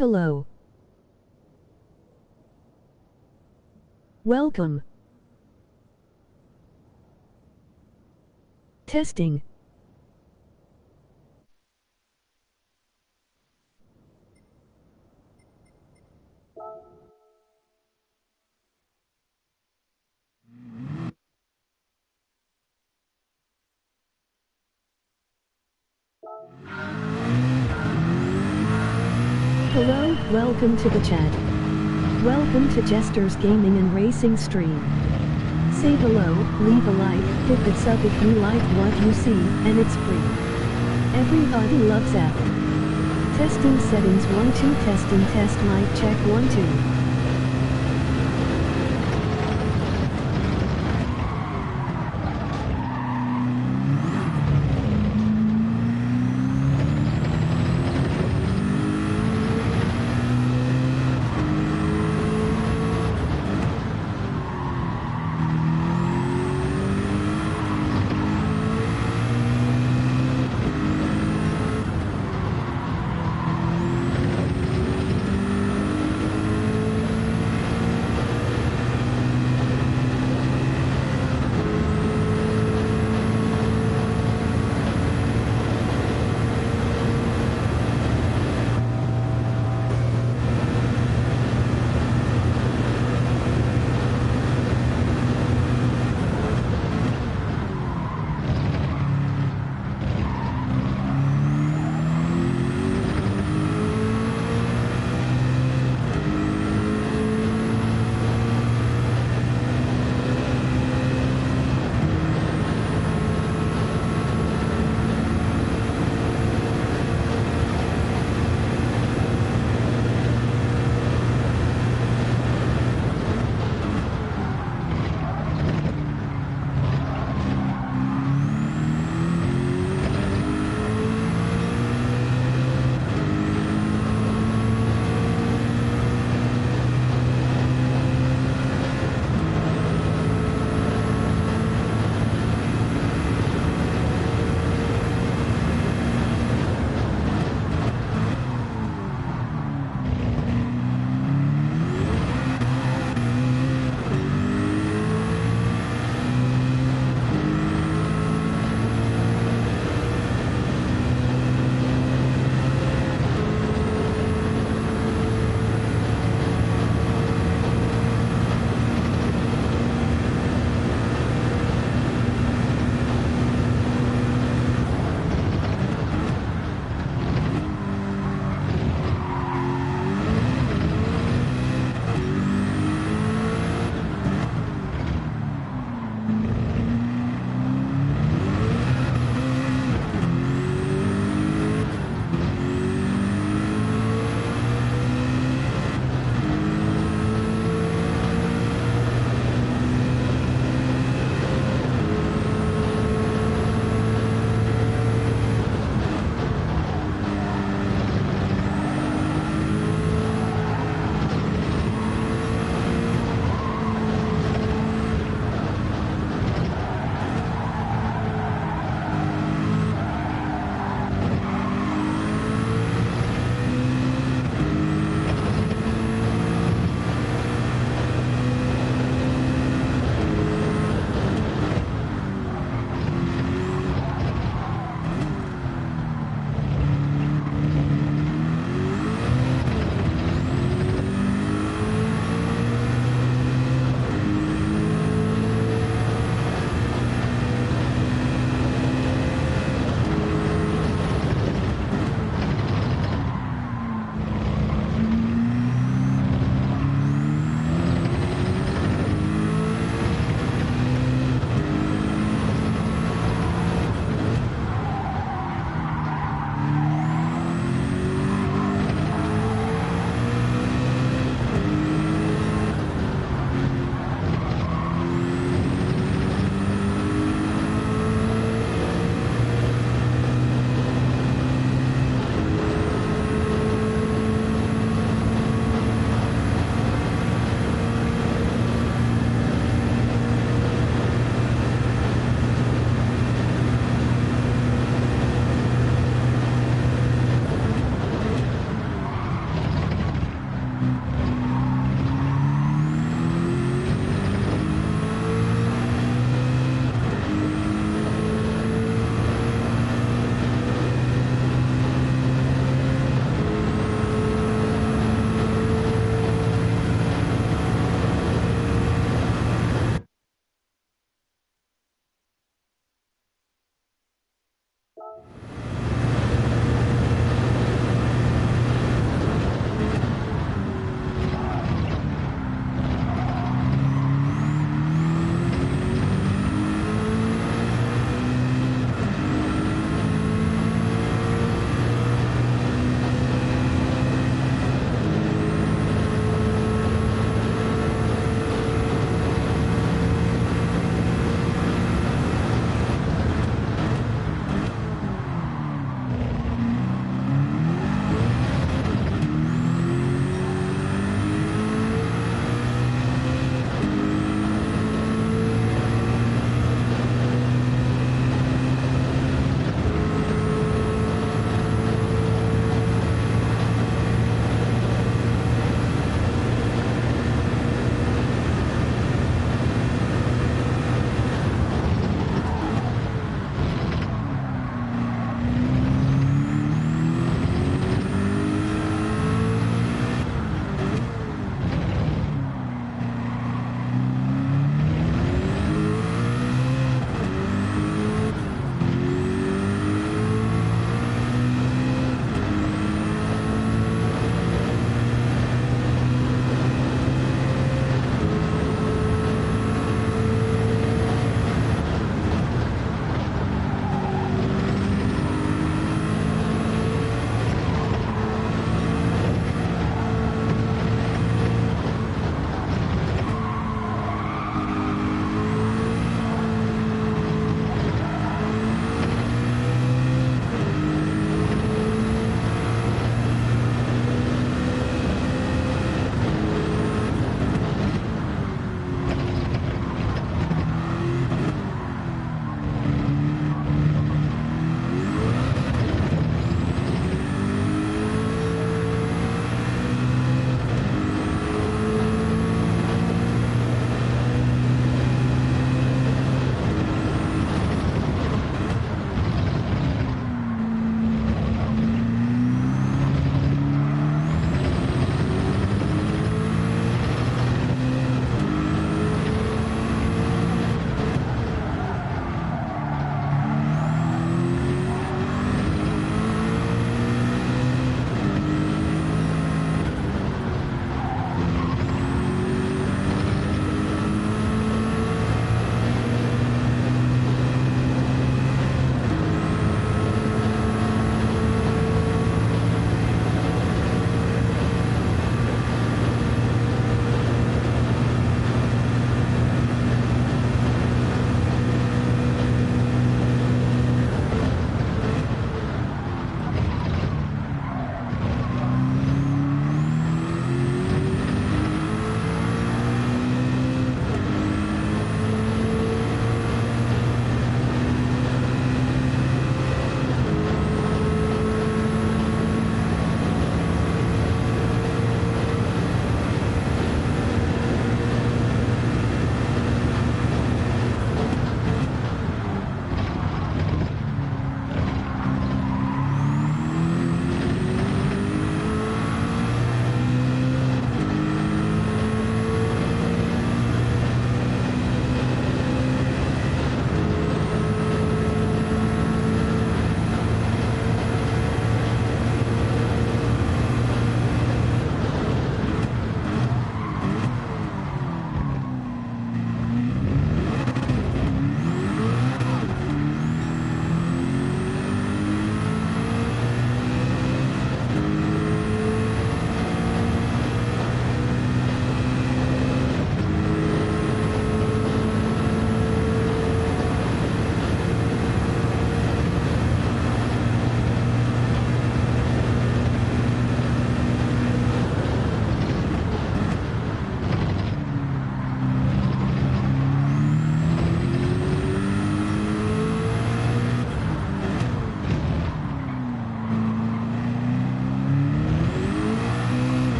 Hello. Welcome. Testing. Hello, welcome to the chat. Welcome to Jester's Gaming and Racing stream. Say hello, leave a like, hit the sub if you like what you see, and it's free. Everybody loves F. Testing settings 1 2 testing test mic check 1 2.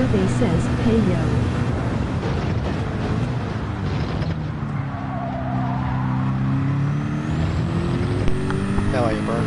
survey says, hey yo. How are you, bro?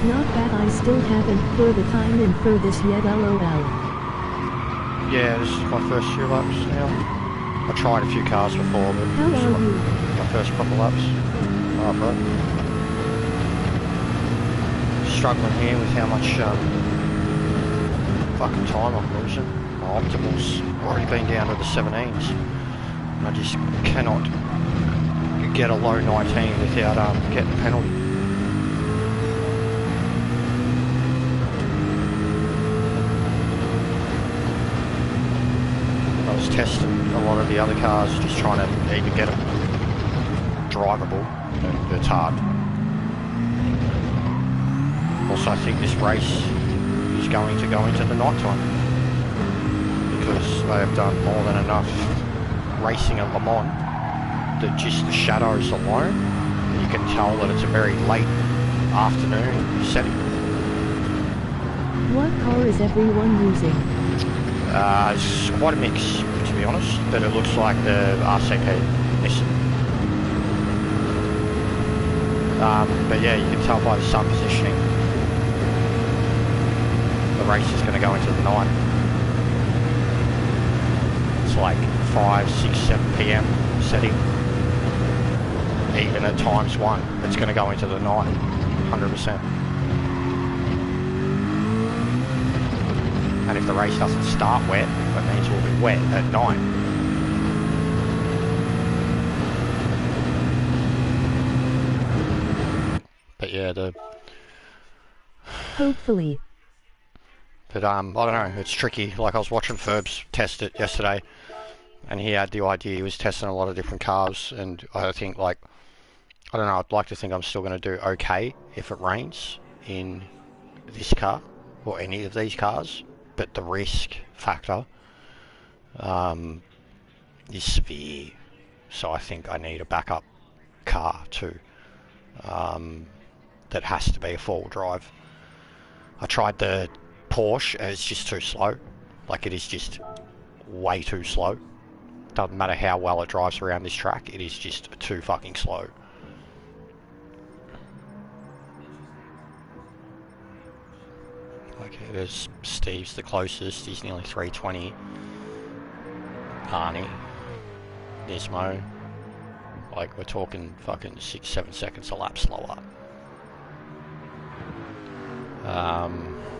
Not bad, I still haven't for the time in for this yet, lol. Yeah, this is my first few laps now. I tried a few cars before, but How this is are you? my first couple laps. Alright, bro. Struggling here with how much fucking time I'm losing. My optimal's already been down to the 17s. And I just cannot get a low 19 without getting a penalty. I was testing a lot of the other cars, just trying to even get them drivable, and it's hard. Also, I think this race is going to go into the night time, because they have done more than enough racing at Le Mans that just the shadows alone, you can tell that it's a very late afternoon setting. What car is everyone using? It's quite a mix, to be honest, but it looks like the RCP Nissan. But yeah, you can tell by the sun positioning, the race is going to go into the night. It's like 5, 6, 7 p.m. setting. Even at times 1, it's going to go into the night, 100%. And if the race doesn't start wet, that means we'll be wet at night. But yeah, Hopefully. But I don't know, it's tricky. Like, I was watching Ferbs test it yesterday, and he had the idea, he was testing a lot of different cars, and I think, like, I don't know, I'd like to think I'm still going to do okay if it rains in this car, or any of these cars, but the risk factor is severe, so I think I need a backup car too, that has to be a four-wheel drive. I tried the Porsche and it's just too slow. Like, it is just way too slow. Doesn't matter how well it drives around this track, it is just too fucking slow. Okay, there's Steve's the closest, he's nearly 320. Arnie, Nismo, like, we're talking fucking 6-7 seconds a lap slower.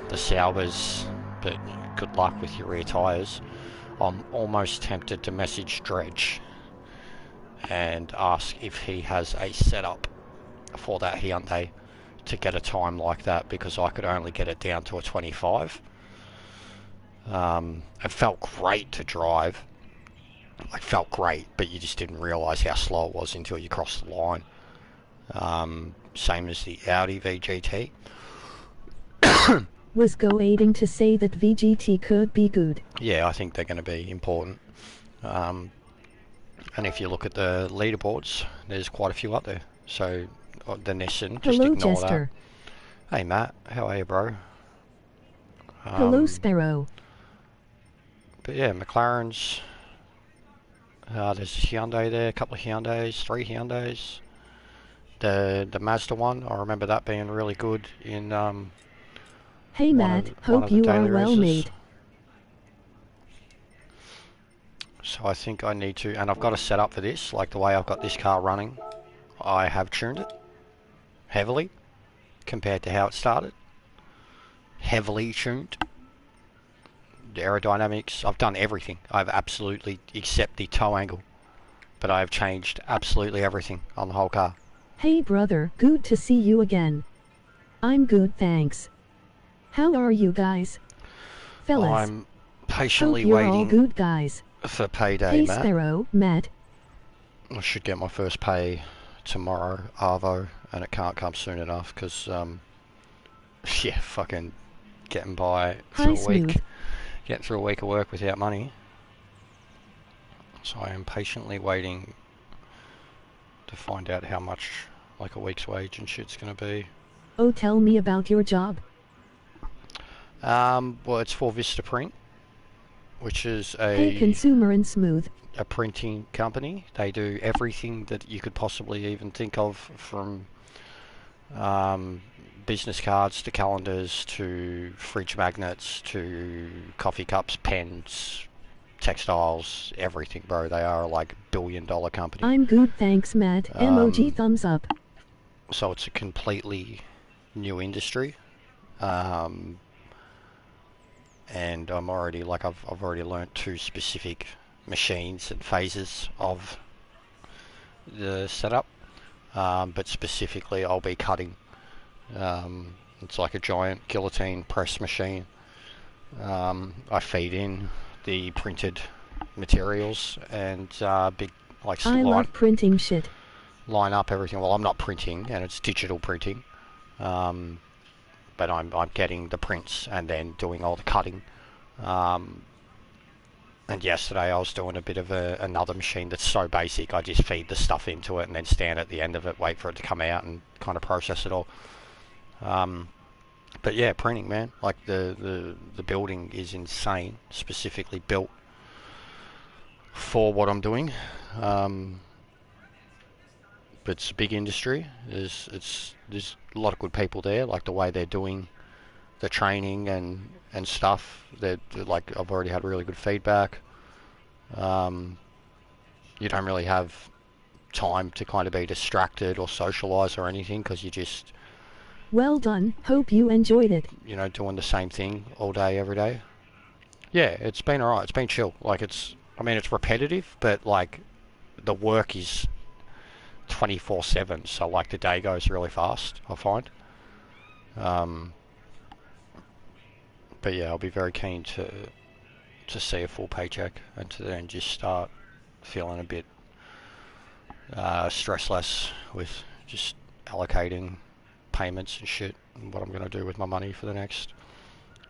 The Saubers, but good luck with your rear tyres. I'm almost tempted to message Dredge and ask if he has a setup for that Hyundai to get a time like that, because I could only get it down to a 25. It felt great to drive. Like, felt great, but you just didn't realise how slow it was until you crossed the line. Same as the Audi VGT. Was going to say that VGT could be good. Yeah, I think they're going to be important. And if you look at the leaderboards, there's quite a few up there. So the Nissan, just Hello, ignore Jester. that. Hey Matt, how are you, bro? Hello, Sparrow. But yeah, McLaren's. There's a Hyundai there, a couple of Hyundais, 3 Hyundais. The Mazda one, I remember that being really good in. Hey Matt, hope you are well made. So I think I need to, and I've got a setup for this, like the way I've got this car running, I have tuned it heavily compared to how it started. Heavily tuned. The aerodynamics, I've done everything. I've absolutely, except the toe angle, but I've changed absolutely everything on the whole car. Hey brother, good to see you again. I'm good, thanks. How are you guys? Fellas. I'm patiently hope you're waiting. all good, guys. for payday, Hey Matt. Sparrow, Matt. I should get my first pay tomorrow, Arvo, and it can't come soon enough because, yeah, fucking getting by Hi through a Smooth. week, getting through a week of work without money. So I am patiently waiting to find out how much, like, a week's wage and shit's gonna be. Oh, tell me about your job. Well, it's for Vistaprint, which is Hey Consumer and Smooth. a printing company. They do everything that you could possibly even think of, from business cards to calendars to fridge magnets to coffee cups, pens, textiles, everything, bro. They are like $1 billion company. I'm good, thanks, Matt. Emoji thumbs up. So it's a completely new industry. And I'm already like I've already learnt 2 specific machines and phases of the setup. But specifically, I'll be cutting. It's like a giant guillotine press machine. I feed in the printed materials and big like I love printing shit. line up everything. Well, I'm not printing, and it's digital printing, but I'm getting the prints and then doing all the cutting. And yesterday I was doing a bit of another machine that's so basic. I just feed the stuff into it and then stand at the end of it, wait for it to come out, and kind of process it all. But yeah, printing, man. Like the building is insane, specifically built for what I'm doing. But it's a big industry. There's a lot of good people there. Like the way they're doing the training and stuff. They're like, I've already had really good feedback. You don't really have time to kind of be distracted or socialise or anything, because you just, Well done, hope you enjoyed it. doing the same thing all day, every day. Yeah, it's been alright. It's been chill. Like, it's repetitive, but like the work is 24/7. So like the day goes really fast, I find. But yeah, I'll be very keen to see a full paycheck and to then just start feeling a bit stressless with just allocating payments and shit, and what I'm going to do with my money for the next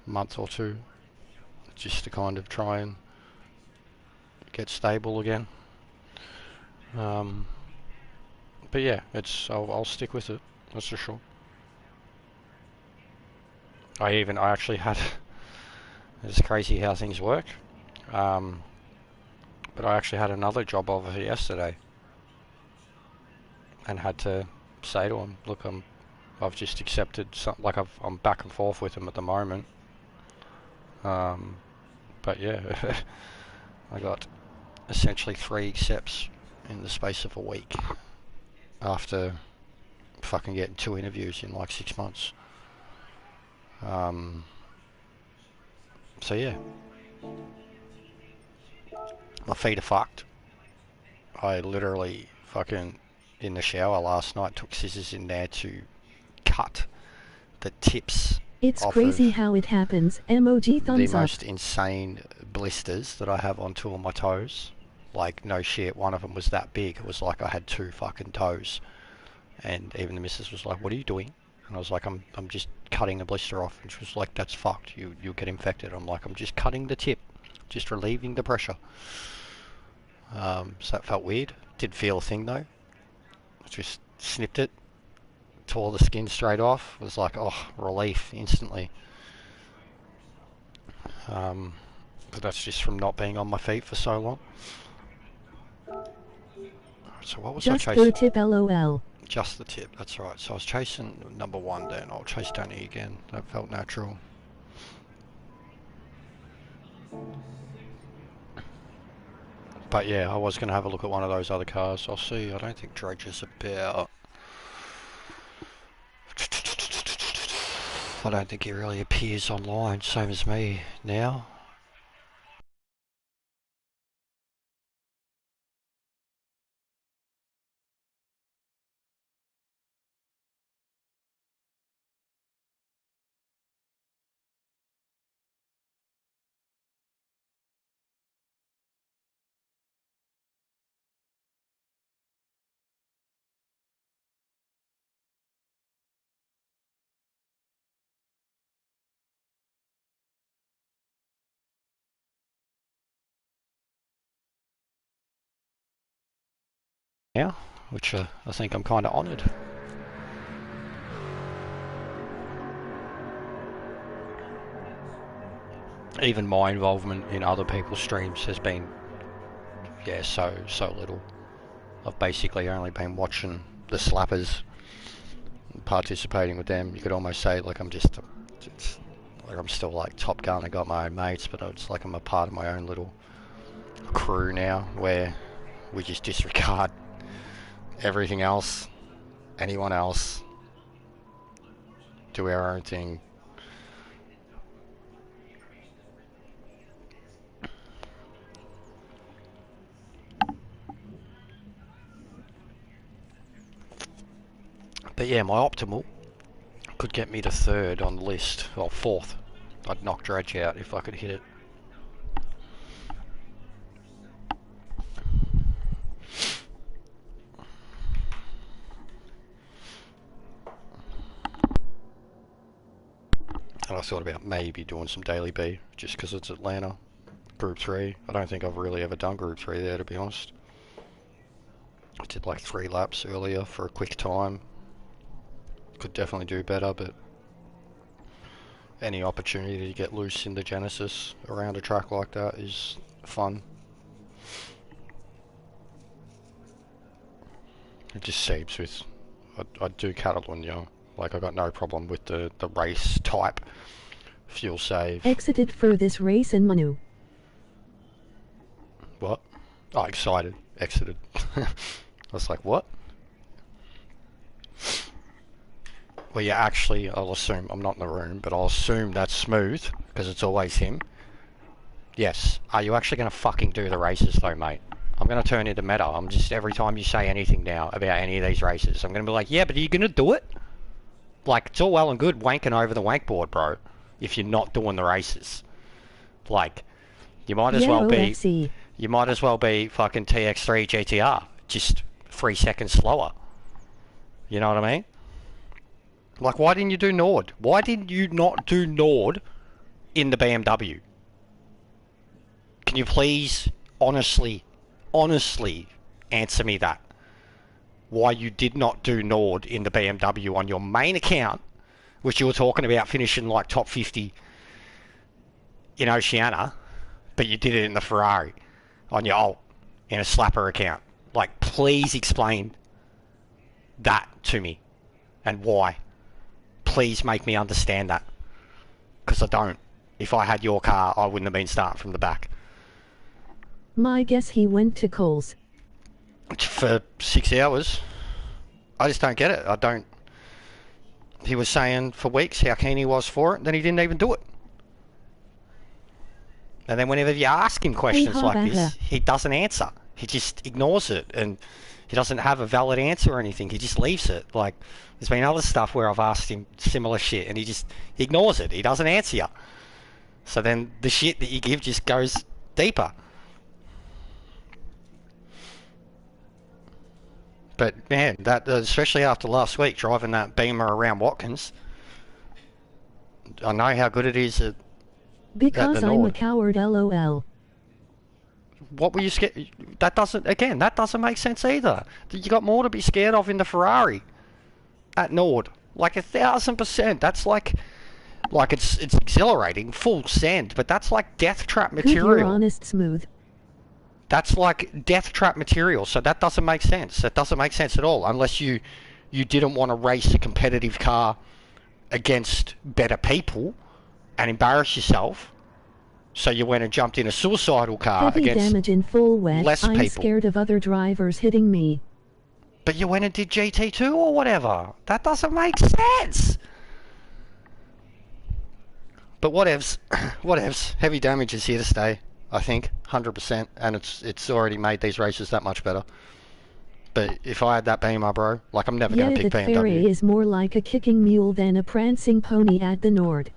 month or two, just to kind of try and get stable again. But yeah, I'll stick with it, that's for sure. I actually had it's crazy how things work. But I actually had another job offer yesterday and had to say to him, look, I've just accepted some, like I'm back and forth with him at the moment. But yeah, I got essentially 3 accepts in the space of a week after fucking getting 2 interviews in like 6 months. So yeah, my feet are fucked. I literally fucking, in the shower last night, took scissors in there to cut the tips It's off crazy of how it happens. Emoji the thumbs up. most insane blisters that I have on 2 of my toes. Like, no shit, one of them was that big. It was like I had 2 fucking toes. And even the missus was like, what are you doing? And I was like, I'm just cutting the blister off. And she was like, that's fucked. You'll get infected. I'm like, I'm just cutting the tip. Just relieving the pressure. So that felt weird. Did feel a thing though. I just snipped it. Tore the skin straight off. It was like, oh, relief instantly. But that's just from not being on my feet for so long. So what was Just I the chasing? tip lol. Just the tip, that's right. So I was chasing number 1 then. I'll chase Danny again. That felt natural. But yeah, I was going to have a look at one of those other cars. I'll see. I don't think Dredge is about... I don't think he really appears online, same as me now. now, which I think I'm kind of honoured. Even my involvement in other people's streams has been, yeah, so little. I've basically only been watching the slappers, participating with them. You could almost say like I'm just, like I'm still like Top Gun. I got my own mates, but it's like I'm a part of my own little crew now, where we just disregard everything else, anyone else, do our own thing. But yeah, my optimal could get me to 3rd on the list, or 4th. I'd knock Dredge out if I could hit it. And I thought about maybe doing some Daily B, just because it's Atlanta. Group 3. I don't think I've really ever done Group 3 there, to be honest. I did like 3 laps earlier for a quick time. Could definitely do better, but any opportunity to get loose in the Genesis around a track like that is fun. It just seems with, I do Catalunya, like I got no problem with the race type fuel save. Exited for this race in Manu. What? Oh, excited. Exited. I was like, what? Well, yeah, actually, I'll assume, I'm not in the room, but I'll assume that's Smooth, because it's always him. Yes. Are you actually going to fucking do the races though, mate? I'm going to turn into meta. I'm just, every time you say anything now about any of these races, I'm going to be like, yeah, but are you going to do it? Like, it's all well and good wanking over the wank board, bro, if you're not doing the races. Like, you might as well be... FC. You might as well be fucking TX3 GTR, just 3 seconds slower. You know what I mean? Like, why didn't you do Nord? Why did you not do Nord in the BMW? Can you please honestly answer me that? Why you did not do Nord in the BMW on your main account, which you were talking about finishing like top 50 in Oceania, but you did it in the Ferrari on your alt in a slapper account. Like, please explain that to me and why. Please make me understand that, because I don't. If I had your car, I wouldn't have been starting from the back. My guess he went to Coles. For 6 hours. I just don't get it. I don't. He was saying for weeks how keen he was for it, then he didn't even do it. And then whenever you ask him questions like this, he doesn't answer. He just ignores it, and he doesn't have a valid answer or anything. He just leaves it. Like, there's been other stuff where I've asked him similar shit, and he just ignores it. He doesn't answer you. So then the shit that you give just goes deeper. But man, that especially after last week, driving that Beamer around Watkins, I know how good it is at Because I'm a coward, lol. What were you scared? That doesn't make sense either. You got more to be scared of in the Ferrari at Nord. Like 1,000%. That's like it's exhilarating, full send, but that's like death trap material. Good, you're honest, Smooth. That's like death trap material, so that doesn't make sense. That doesn't make sense at all, unless you didn't want to race a competitive car against better people and embarrass yourself. So you went and jumped in a suicidal car Heavy against damage in full wet. less I'm people. scared of other drivers hitting me. But you went and did GT2 or whatever. That doesn't make sense. But whatevs. Whatevs. Heavy damage is here to stay, I think, 100%, and it's already made these races that much better. But if I had that Beamer, bro, like I'm never going to pick the BMW. Ferrari is more like a kicking mule than a prancing pony at the Nord.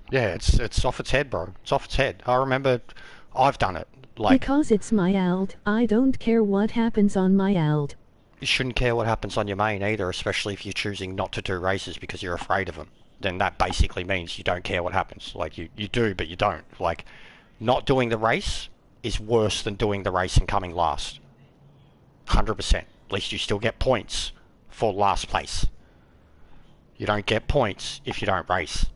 Yeah, it's off its head, bro. It's off its head. I remember I've done it. Like, because it's my alt, I don't care what happens on my alt. You shouldn't care what happens on your main either, especially if you're choosing not to do races because you're afraid of them. Then that basically means you don't care what happens. Like, you do, but you don't. Like, not doing the race is worse than doing the race and coming last. 100%. At least you still get points for last place. You don't get points if you don't race.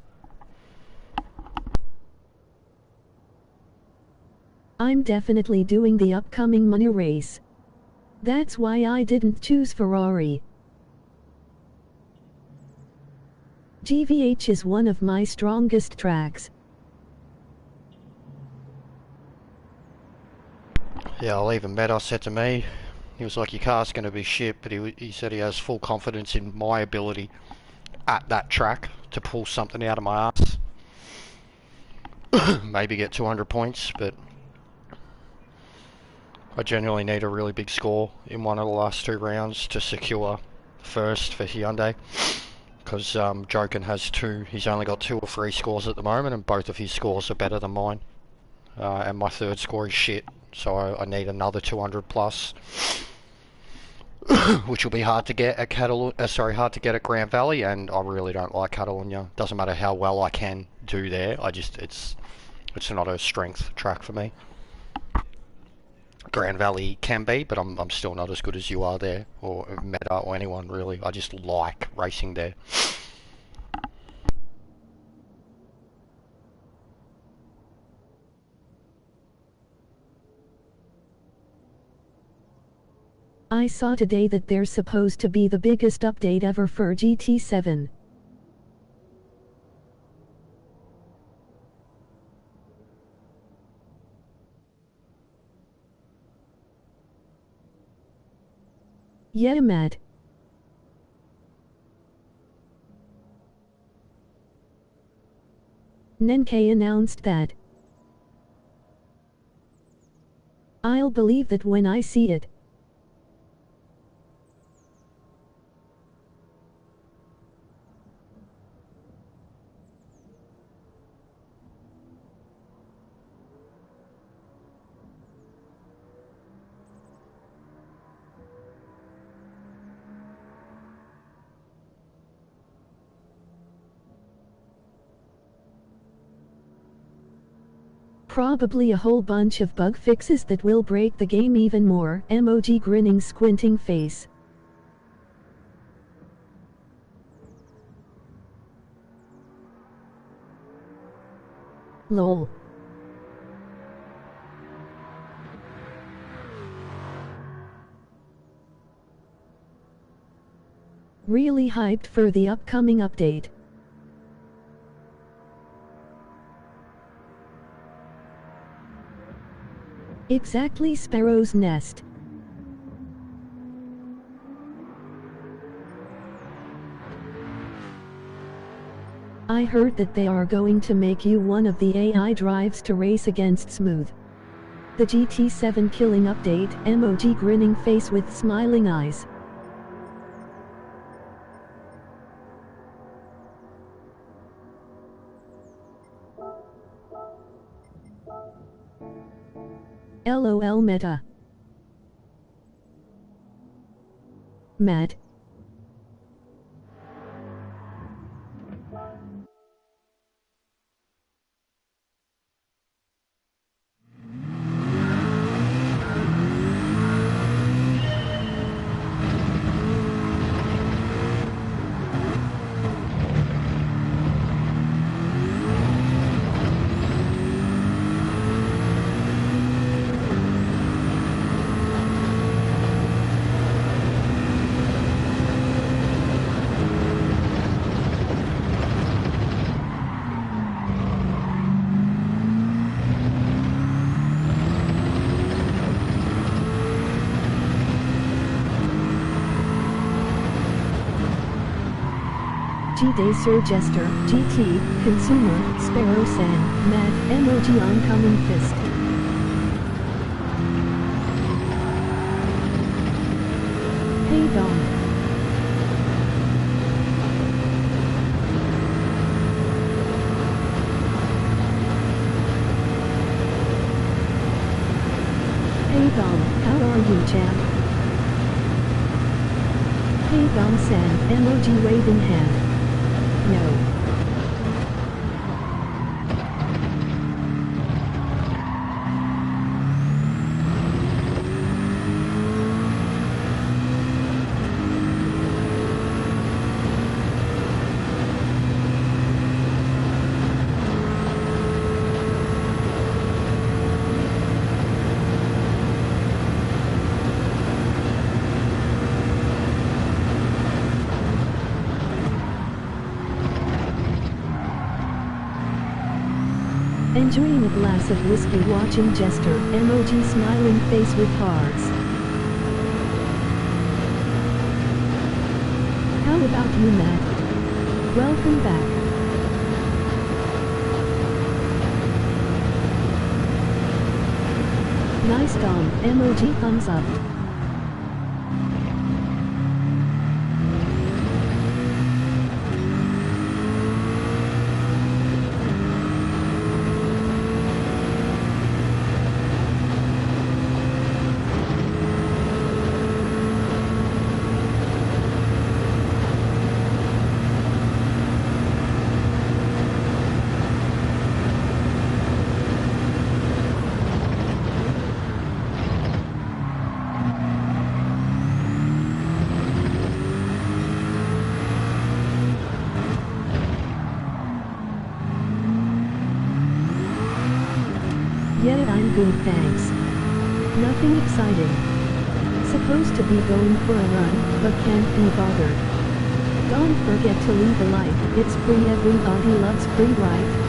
I'm definitely doing the upcoming money race. That's why I didn't choose Ferrari. GVH is one of my strongest tracks. Yeah, I'll even Meadow said to me, he was like, your car's going to be shit, but he said he has full confidence in my ability at that track to pull something out of my ass. Maybe get 200 points, but I genuinely need a really big score in one of the last 2 rounds to secure first for Hyundai. Because Jochen has 2, he's only got 2 or 3 scores at the moment, and both of his scores are better than mine. And my 3rd score is shit, so I need another 200 plus. Which will be hard to get at hard to get at Grand Valley, and I really don't like Catalunya. Doesn't matter how well I can do there. It's not a strength track for me. Grand Valley can be, but I'm still not as good as you are there, or Meta, or anyone really. I just like racing there. I saw today that there's supposed to be the biggest update ever for GT7. Yeah, Matt. Nenke announced that. I'll believe that when I see it. Probably a whole bunch of bug fixes that will break the game even more. Emoji grinning squinting face. Lol. Really hyped for the upcoming update. Exactly, Sparrow's Nest. I heard that they are going to make you one of the AI drives to race against Smooth. The GT7 killing update, emoji grinning face with smiling eyes. LOL Meta. Matt. G-Day Sir Jester, GT, Consumer, Sparrow San, Matt, emoji oncoming fist. Hey Dom. Hey Dom, how are you champ? Hey Dom San, emoji waving hand. No. Enjoying a glass of whiskey watching Jester, emoji smiling face with hearts. How about you, Matt? Welcome back. Nice Dom, emoji thumbs up. Yeah, I'm good, thanks. Nothing exciting. Supposed to be going for a run, but can't be bothered. Don't forget to leave a like, it's free, everybody loves free, right?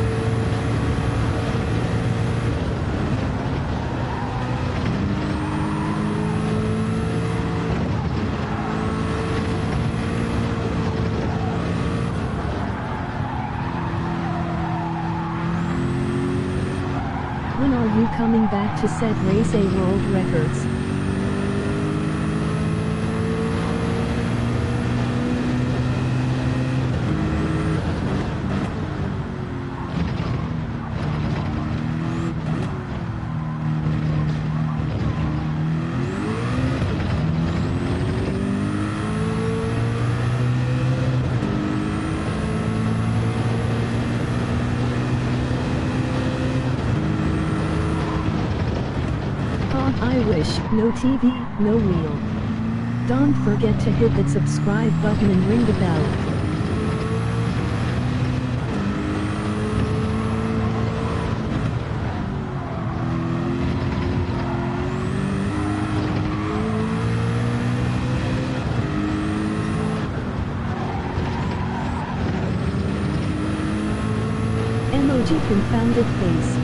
When are you coming back to set Race A world records? I wish, no TV, no wheel. Don't forget to hit that subscribe button and ring the bell. Emoji confounded face.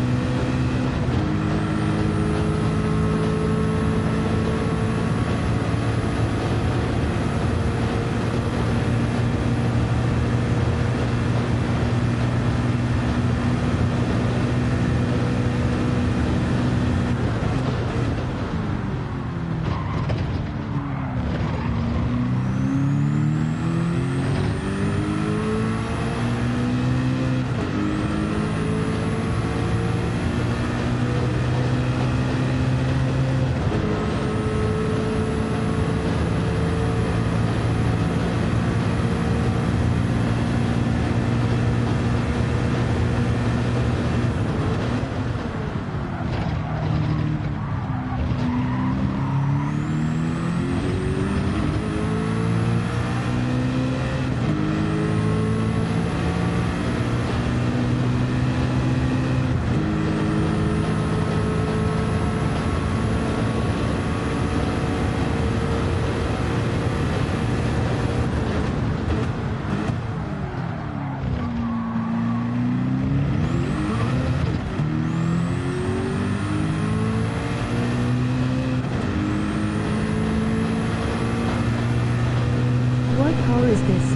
What car is this?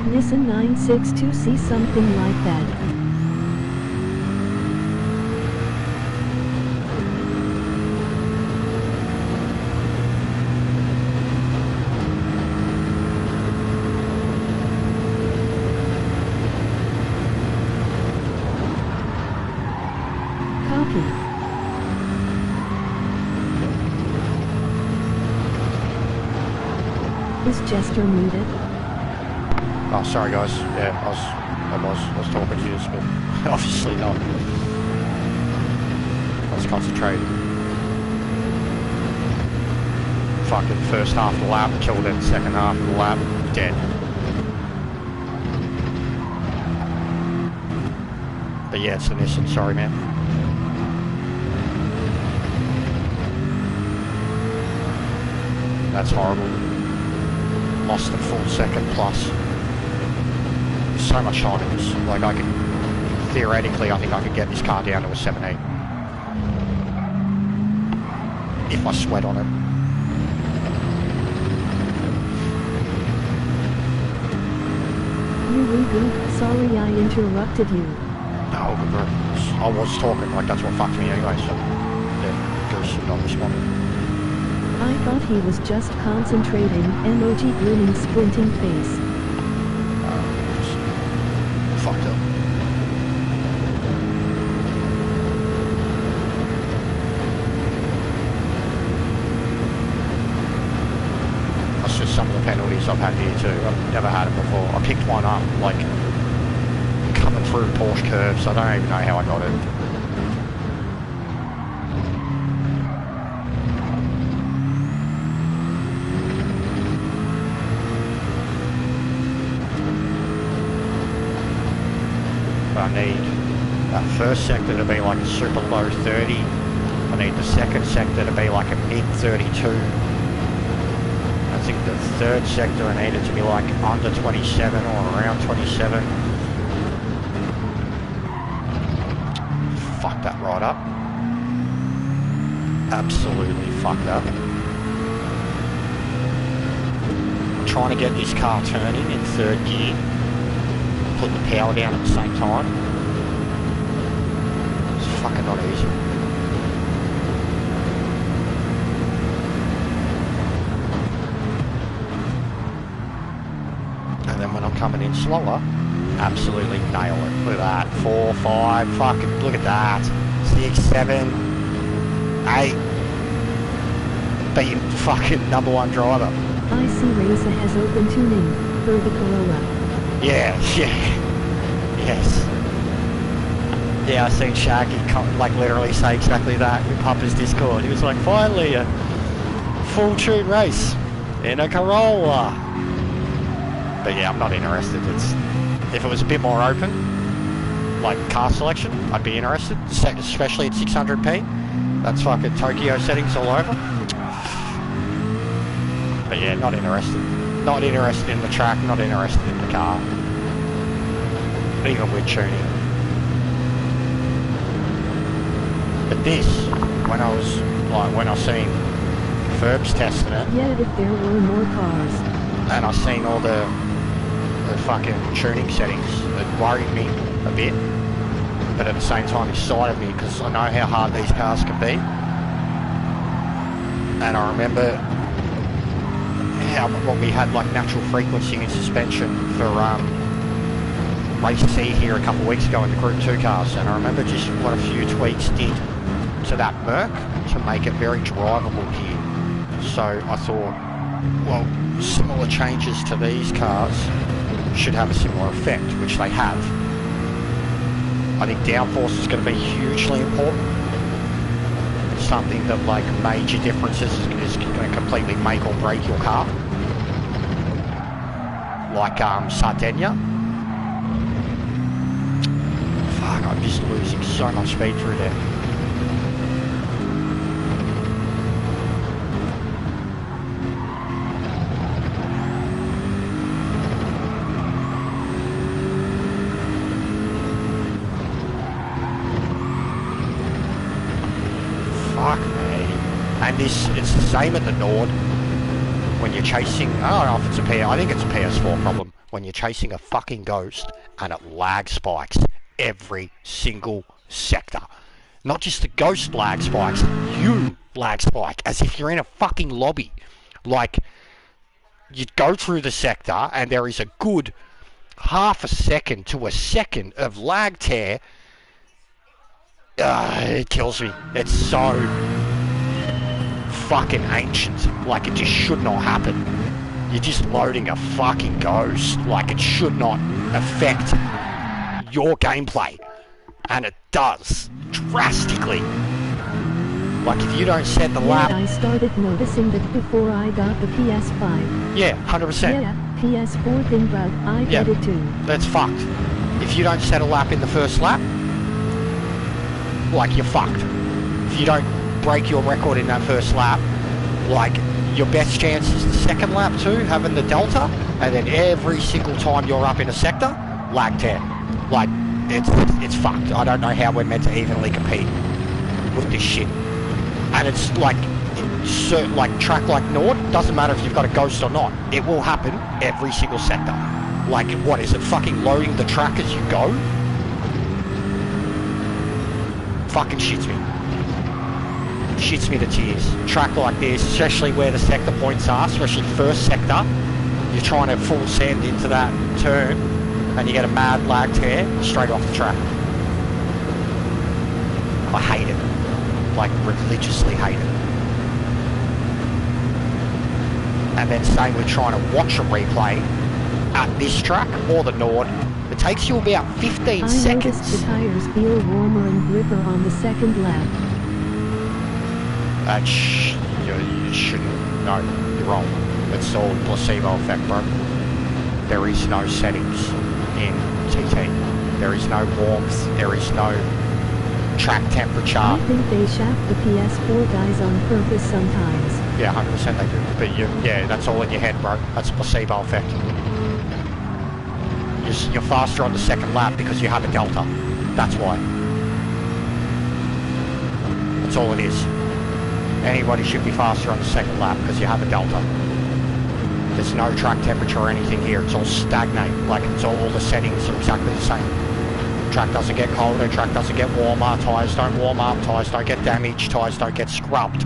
Nissan 962C, something like that. Copy. Is Jester muted? Oh, sorry guys. Yeah, I was talking to you, but obviously not. I was concentrating. fucking first half of the lap, killed it second half of the lap, dead. But yeah, it's the Nissan, sorry man. That's horrible. Lost a full second plus. So much time in this. Like I could, theoretically I think I could get this car down to a 7.8. If I sweat on it. Sorry I interrupted you. No, bro. I was talking, like that's what fucked me anyway, so yeah, Goose should not respond. I thought he was just concentrating, emoji grinning sprinting face. Just fucked up. That's just some of the penalties I've had here too. I've never had them before. I picked one up, like, coming through Porsche curves. I don't even know how I got it. I need that first sector to be like a super low 30. I need the second sector to be like a mid 32. I think the third sector I needed to be like under 27 or around 27. Fucked that right up. Absolutely fucked up. I'm trying to get this car turning in third gear. Put the power down at the same time. It's fucking not easy. And then when I'm coming in slower, absolutely nail it. Look at that. 4, 5, fucking look at that. 6, 7, 8. Being fucking #1 driver. I see Racer has open tuning for the Corolla. Yeah, yes. Yeah, I seen Shaggy like literally say exactly that in Papa's Discord. He was like, finally a full tune race in a Corolla. But yeah, I'm not interested. If it was a bit more open, like car selection, I'd be interested, especially at 600p. That's fucking Tokyo settings all over. But yeah, not interested. Not interested in the track, not interested in the car. Even with tuning. But this, when I seen Ferbs testing it. Yeah, if there were more cars. And I seen all the fucking tuning settings, it worried me a bit. But at the same time excited me because I know how hard these cars can be. And I remember when we had like natural frequency and suspension for race C here a couple of weeks ago in the Group 2 cars, and I remember just what a few tweaks did to that Merc to make it very drivable here. So I thought, well, similar changes to these cars should have a similar effect, which they have. I think downforce is going to be hugely important. Something that like major differences is going to completely make or break your car. Like Sardinia. Fuck, I'm just losing so much speed through there. Fuck me. And it's the same at the Nord. When you're chasing, I don't know if it's I think it's a PS4 problem. When you're chasing a fucking Ghost and it lag spikes every single sector. Not just the Ghost lag spikes, you lag spike, as if you're in a fucking lobby. Like, you go through the sector and there is a good half a second to a second of lag tear. It kills me. It's so fucking ancient. Like, it just should not happen. You're just loading a fucking Ghost. Like, it should not affect your gameplay. And it does. Drastically. Like if you don't set the Yeah, lap, I started noticing that before I got the PS5. yeah, 100%. Yeah, PS4 thing, but I Yeah. get it too. That's fucked. If you don't set a lap in the first lap, like you're fucked. If you don't break your record in that first lap, like your best chance is the second lap too, having the delta, and then every single time you're up in a sector, lag 10. Like it's fucked. I don't know how we're meant to evenly compete with this shit. And it's like track like Nord, doesn't matter if you've got a ghost or not, it will happen every single sector. Like, what is it, fucking loading the track as you go? Fucking shits me. Shits me to tears. Track like this, especially where the sector points are, especially first sector, you're trying to full send into that turn, and you get a mad lag tear straight off the track. I hate it. Like, religiously hate it. And then same with trying to watch a replay at this track or the Nord. It takes you about 15 I seconds. noticed the tires feel warmer and gripper on the second lap. You shouldn't. No, you're wrong. It's all placebo effect, bro. There is no settings in TT. There is no warmth. There is no track temperature. I think they shaft the PS4 guys on purpose sometimes. Yeah, 100% they do. But yeah, that's all in your head, bro. That's a placebo effect. You're faster on the second lap because you have a delta. That's why. That's all it is. Anybody should be faster on the second lap because you have a delta. There's no track temperature or anything here. It's all stagnate. Like, it's all the settings are exactly the same. Track doesn't get colder, track doesn't get warmer, tyres don't warm up, tyres don't get damaged, tyres don't get scrubbed.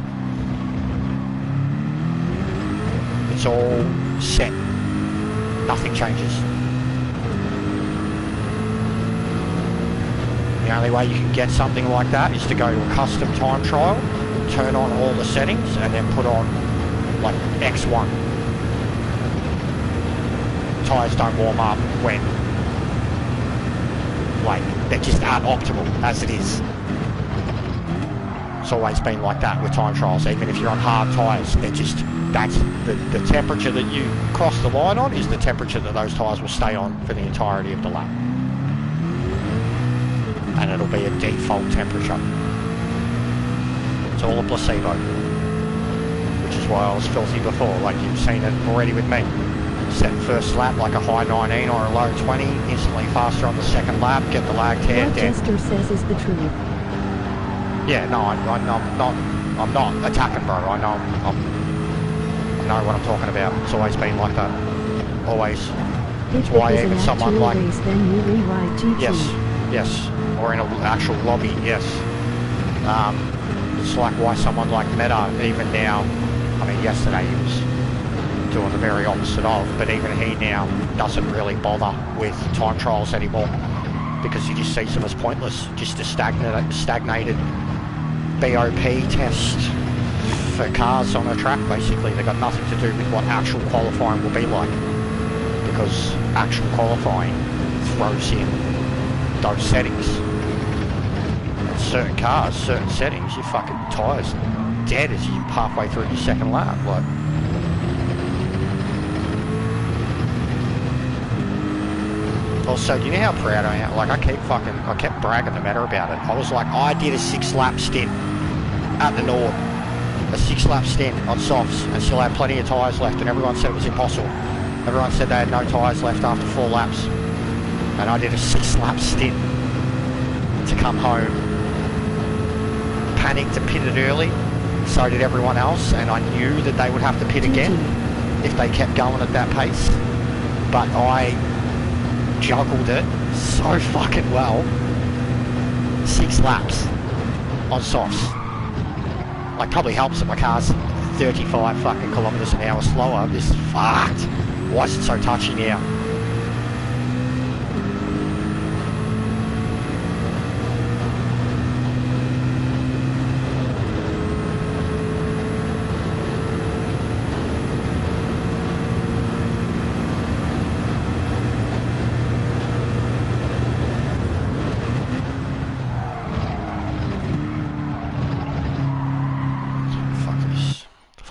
It's all set. Nothing changes. The only way you can get something like that is to go to a custom time trial, turn on all the settings, and then put on like X1. Tyres don't warm up when, like, they just aren't optimal as it is. It's always been like that with time trials. Even if you're on hard tyres, they're just, that's the temperature that you cross the line on is the temperature that those tyres will stay on for the entirety of the lap. And it'll be a default temperature. It's all a placebo. Which is why I was filthy before, like you've seen it already with me. Set first lap like a high 19 or a low 20, instantly faster on the second lap, get the lag tear, What dead. Jester says is the truth. Yeah, no, I'm not attacking, bro. I know what I'm talking about. It's always been like that. Always. If why it was even an someone actual like- race, then you rewrite GG. Yes. Or in an actual lobby, yes. It's like why someone like Meta, even now, I mean, yesterday he was doing the very opposite of, but even he now doesn't really bother with time trials anymore because he just sees them as pointless, just a stagnated BOP test for cars on a track. Basically, they've got nothing to do with what actual qualifying will be like, because actual qualifying throws in those settings. And certain cars, certain settings, your fucking tyres dead as you halfway through your second lap. Like, also, do you know how proud I am? Like, I kept bragging to Meta about it. I was like, I did a 6-lap stint at the Nord, a 6-lap stint on softs, and still had plenty of tyres left, and everyone said it was impossible. Everyone said they had no tyres left after 4 laps. And I did a 6-lap stint to come home. Panicked and pitted early, so did everyone else, and I knew that they would have to pit again if they kept going at that pace. But I juggled it so fucking well. 6 laps on softs. Like, probably helps that my car's 35 fucking kilometers an hour slower. This is fucked. Why is it so touchy now?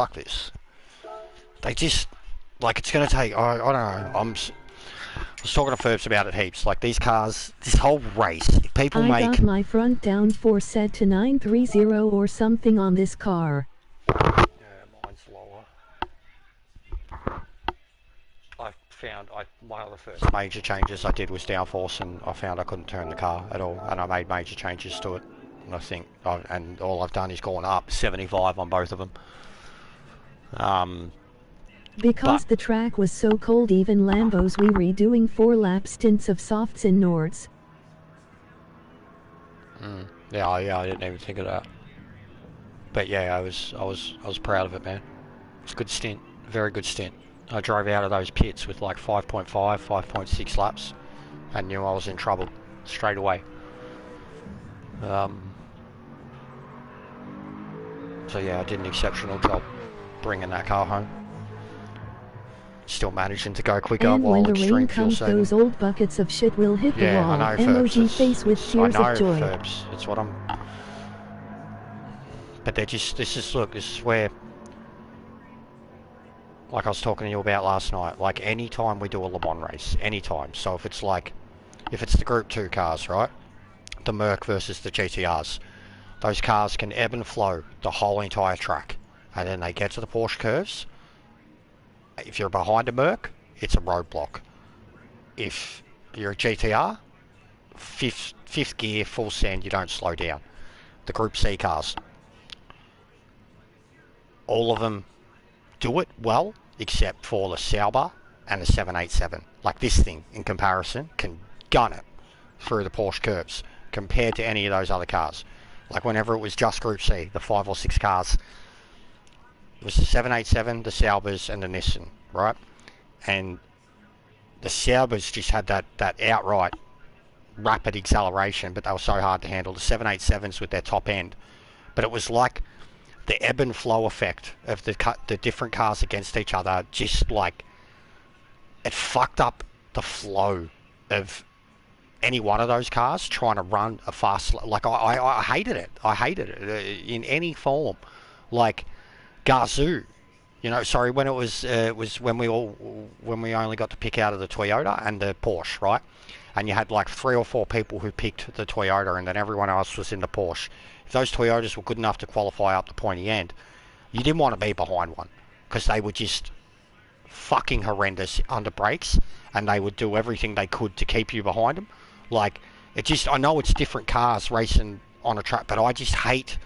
fuck this. They just, like, it's going to take, I don't know, I was talking to Ferbs about it heaps, like these cars, this whole race, if people I got my front down 4 set to 930 or something on this car. Yeah, mine's lower. One of the first major changes I did was downforce, and I found I couldn't turn the car at all, and I made major changes to it. And I think, and all I've done is gone up 75 on both of them. Because the track was so cold, even Lambos we redoing 4-lap stints of softs in Nords. Yeah, I didn't even think of that. But yeah, I was proud of it, man. It was a good stint, very good stint. I drove out of those pits with like 5.5, 5.6 laps, and knew I was in trouble straight away. So yeah, I did an exceptional job bringing that car home. Still managing to go quicker And while when the extreme rain fuel comes, saving. those old buckets of shit will hit the Yeah, wall. I know, Ferbs. Emoji face with tears of joy. Ferbs. It's what I'm. But they're just. This is where. Like I was talking to you about last night. Like any time we do a Le Mans race, anytime. So if it's the Group 2 cars, right? The Merc versus the GTRs. Those cars can ebb and flow the whole entire track, and then they get to the Porsche curves. If you're behind a Merc, it's a roadblock. If you're a GTR, fifth gear, full send, you don't slow down. The Group C cars, all of them do it well, except for the Sauber and the 787. Like this thing, in comparison, can gun it through the Porsche curves compared to any of those other cars. Like whenever it was just Group C, the 5 or 6 cars, it was the 787, the Saubers, and the Nissan, right? And the Saubers just had that outright rapid acceleration, but they were so hard to handle. The 787s with their top end, but it was like the ebb and flow effect of the different cars against each other. Just like it fucked up the flow of any one of those cars trying to run a fast. Like I hated it. I hated it in any form. Like Gazoo, when it was when we only got to pick out of the Toyota and the Porsche, right? And you had like 3 or 4 people who picked the Toyota, and then everyone else was in the Porsche. If those Toyotas were good enough to qualify up the pointy end, you didn't want to be behind one, because they were just fucking horrendous under brakes, and they would do everything they could to keep you behind them. Like, I know it's different cars racing on a track, but I just hate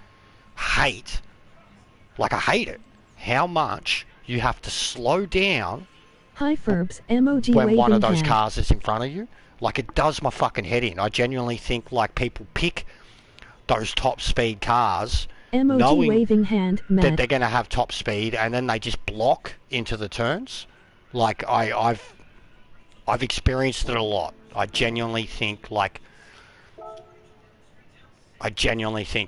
it, how much you have to slow down. Hi Ferbs, emoji when waving one of those hand. cars is in front of you. Like, it does my fucking head in. I genuinely think, like, people pick those top speed cars Emoji knowing waving hand, that Matt. they're going to have top speed, and then they just block into the turns. Like, I've experienced it a lot. I genuinely think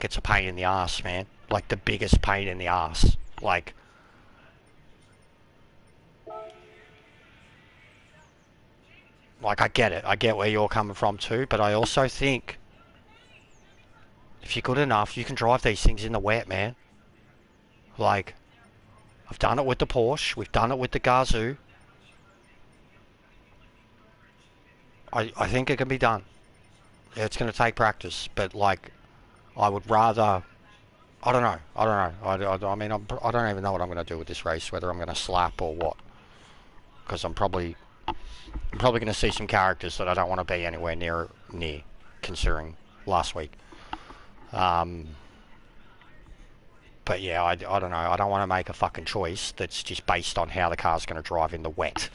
it's a pain in the ass, man. Like, the biggest pain in the ass. Like, I get it. I get where you're coming from too, but I also think if you're good enough, you can drive these things in the wet, man. Like, I've done it with the Porsche. We've done it with the Gazoo. I think it can be done. It's going to take practice, but like, I would rather. I don't know. I mean, I don't even know what I'm going to do with this race. Whether I'm going to slap or what, because I'm probably going to see some characters that I don't want to be anywhere near, considering last week. But yeah, I don't know. I don't want to make a fucking choice that's just based on how the car's going to drive in the wet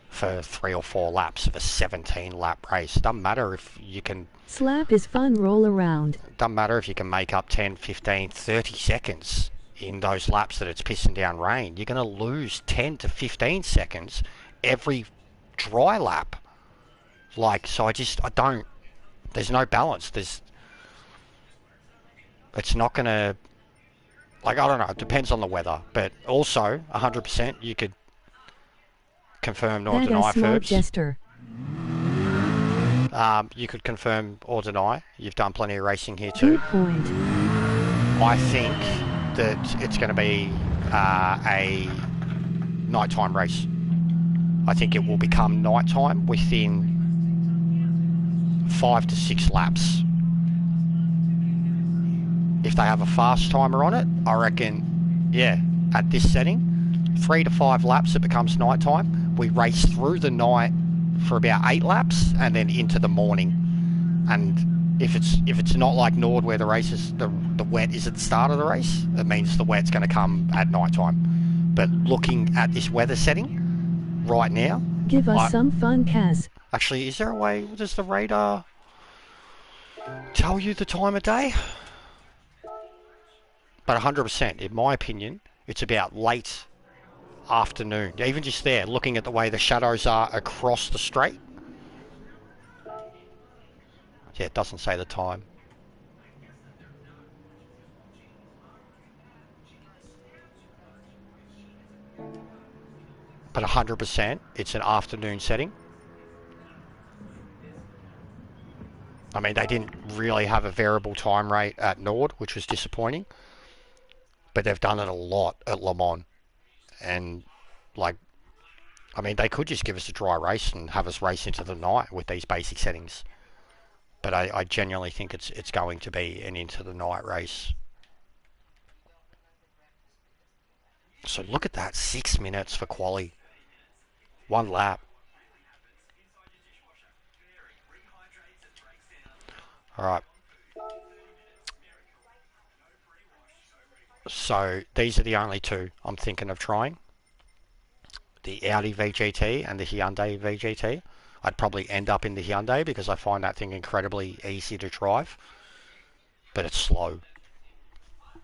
for 3 or 4 laps of a 17-lap race. It doesn't matter if you can. Slap is fun roll around. Doesn't matter if you can make up 10, 15, 30 seconds in those laps that it's pissing down rain. You're going to lose 10 to 15 seconds every dry lap. Like, so I don't. There's no balance. It's not going to. Like, I don't know. It depends on the weather, but also 100% you could confirm nor That deny a small Ferbs. jester. You could confirm or deny. You've done plenty of racing here too. Good point. I think that it's going to be a nighttime race. I think it will become nighttime within 5 to 6 laps. If they have a fast timer on it, I reckon, yeah, at this setting, 3 to 5 laps it becomes nighttime. We race through the night for about 8 laps and then into the morning. And if it's not like Nord where the race is, the wet is at the start of the race, it means the wet's going to come at nighttime. But looking at this weather setting right now, give us some fun, Kaz. Actually, is there a way? Does the radar tell you the time of day? But 100%, in my opinion, it's about late afternoon. Even just there, looking at the way the shadows are across the straight. Yeah, it doesn't say the time. But 100%, it's an afternoon setting. I mean, they didn't really have a variable time rate at Nord, which was disappointing. But they've done it a lot at Le Mans. And, like, I mean, they could just give us a dry race and have us race into the night with these basic settings. But I genuinely think it's going to be an into the night race. So look at that, 6 minutes for quali. 1 lap. Alright. So these are the only two I'm thinking of trying. The Audi VGT and the Hyundai VGT. I'd probably end up in the Hyundai because I find that thing incredibly easy to drive. But it's slow.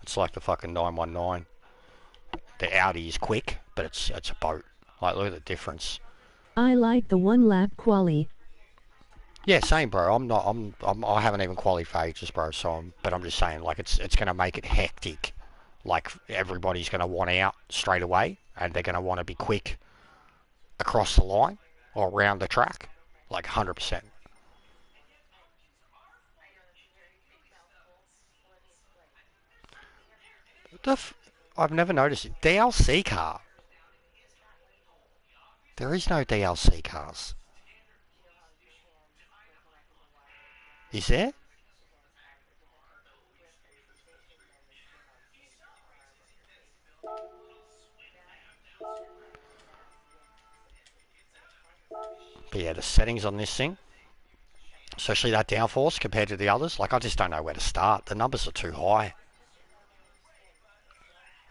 It's like the fucking 919. The Audi is quick, but it's a boat. Like, look at the difference. I like the 1 lap quali. Yeah, same, bro. I haven't even qualified ages, bro. But I'm just saying, like, it's going to make it hectic. Like, everybody's going to want out straight away, and they're going to want to be quick across the line or around the track, like 100%. I've never noticed it. DLC car. There is no DLC cars. Is there? But yeah, the settings on this thing, especially that downforce compared to the others, like I just don't know where to start. The numbers are too high.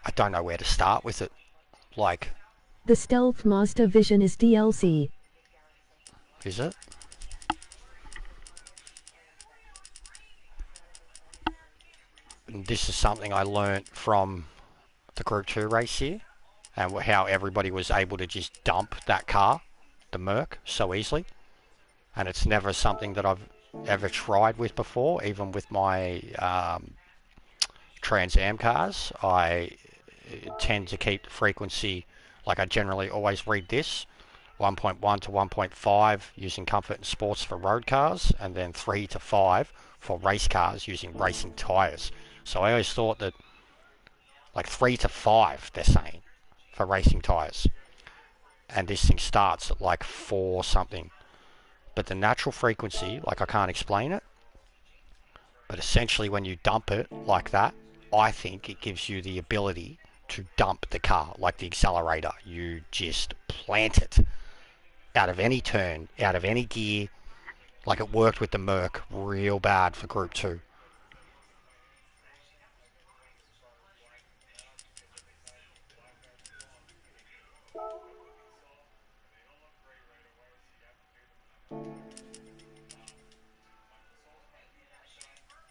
I don't know where to start with it. Like, the Stealth Master Vision is DLC. Is it? And this is something I learnt from the Group 2 race here, and how everybody was able to just dump that car, the Merc, so easily. And it's never something that I've ever tried with before, even with my Trans Am cars. I tend to keep the frequency, like I generally always read this, 1.1 to 1.5 using comfort and sports for road cars, and then 3 to 5 for race cars using racing tyres. So I always thought that like 3 to 5 they're saying for racing tyres, and this thing starts at like 4 something. But the natural frequency, like I can't explain it, but essentially when you dump it like that, I think it gives you the ability to dump the car like the accelerator. You just plant it out of any turn, out of any gear, like it worked with the Merc real bad for Group 2.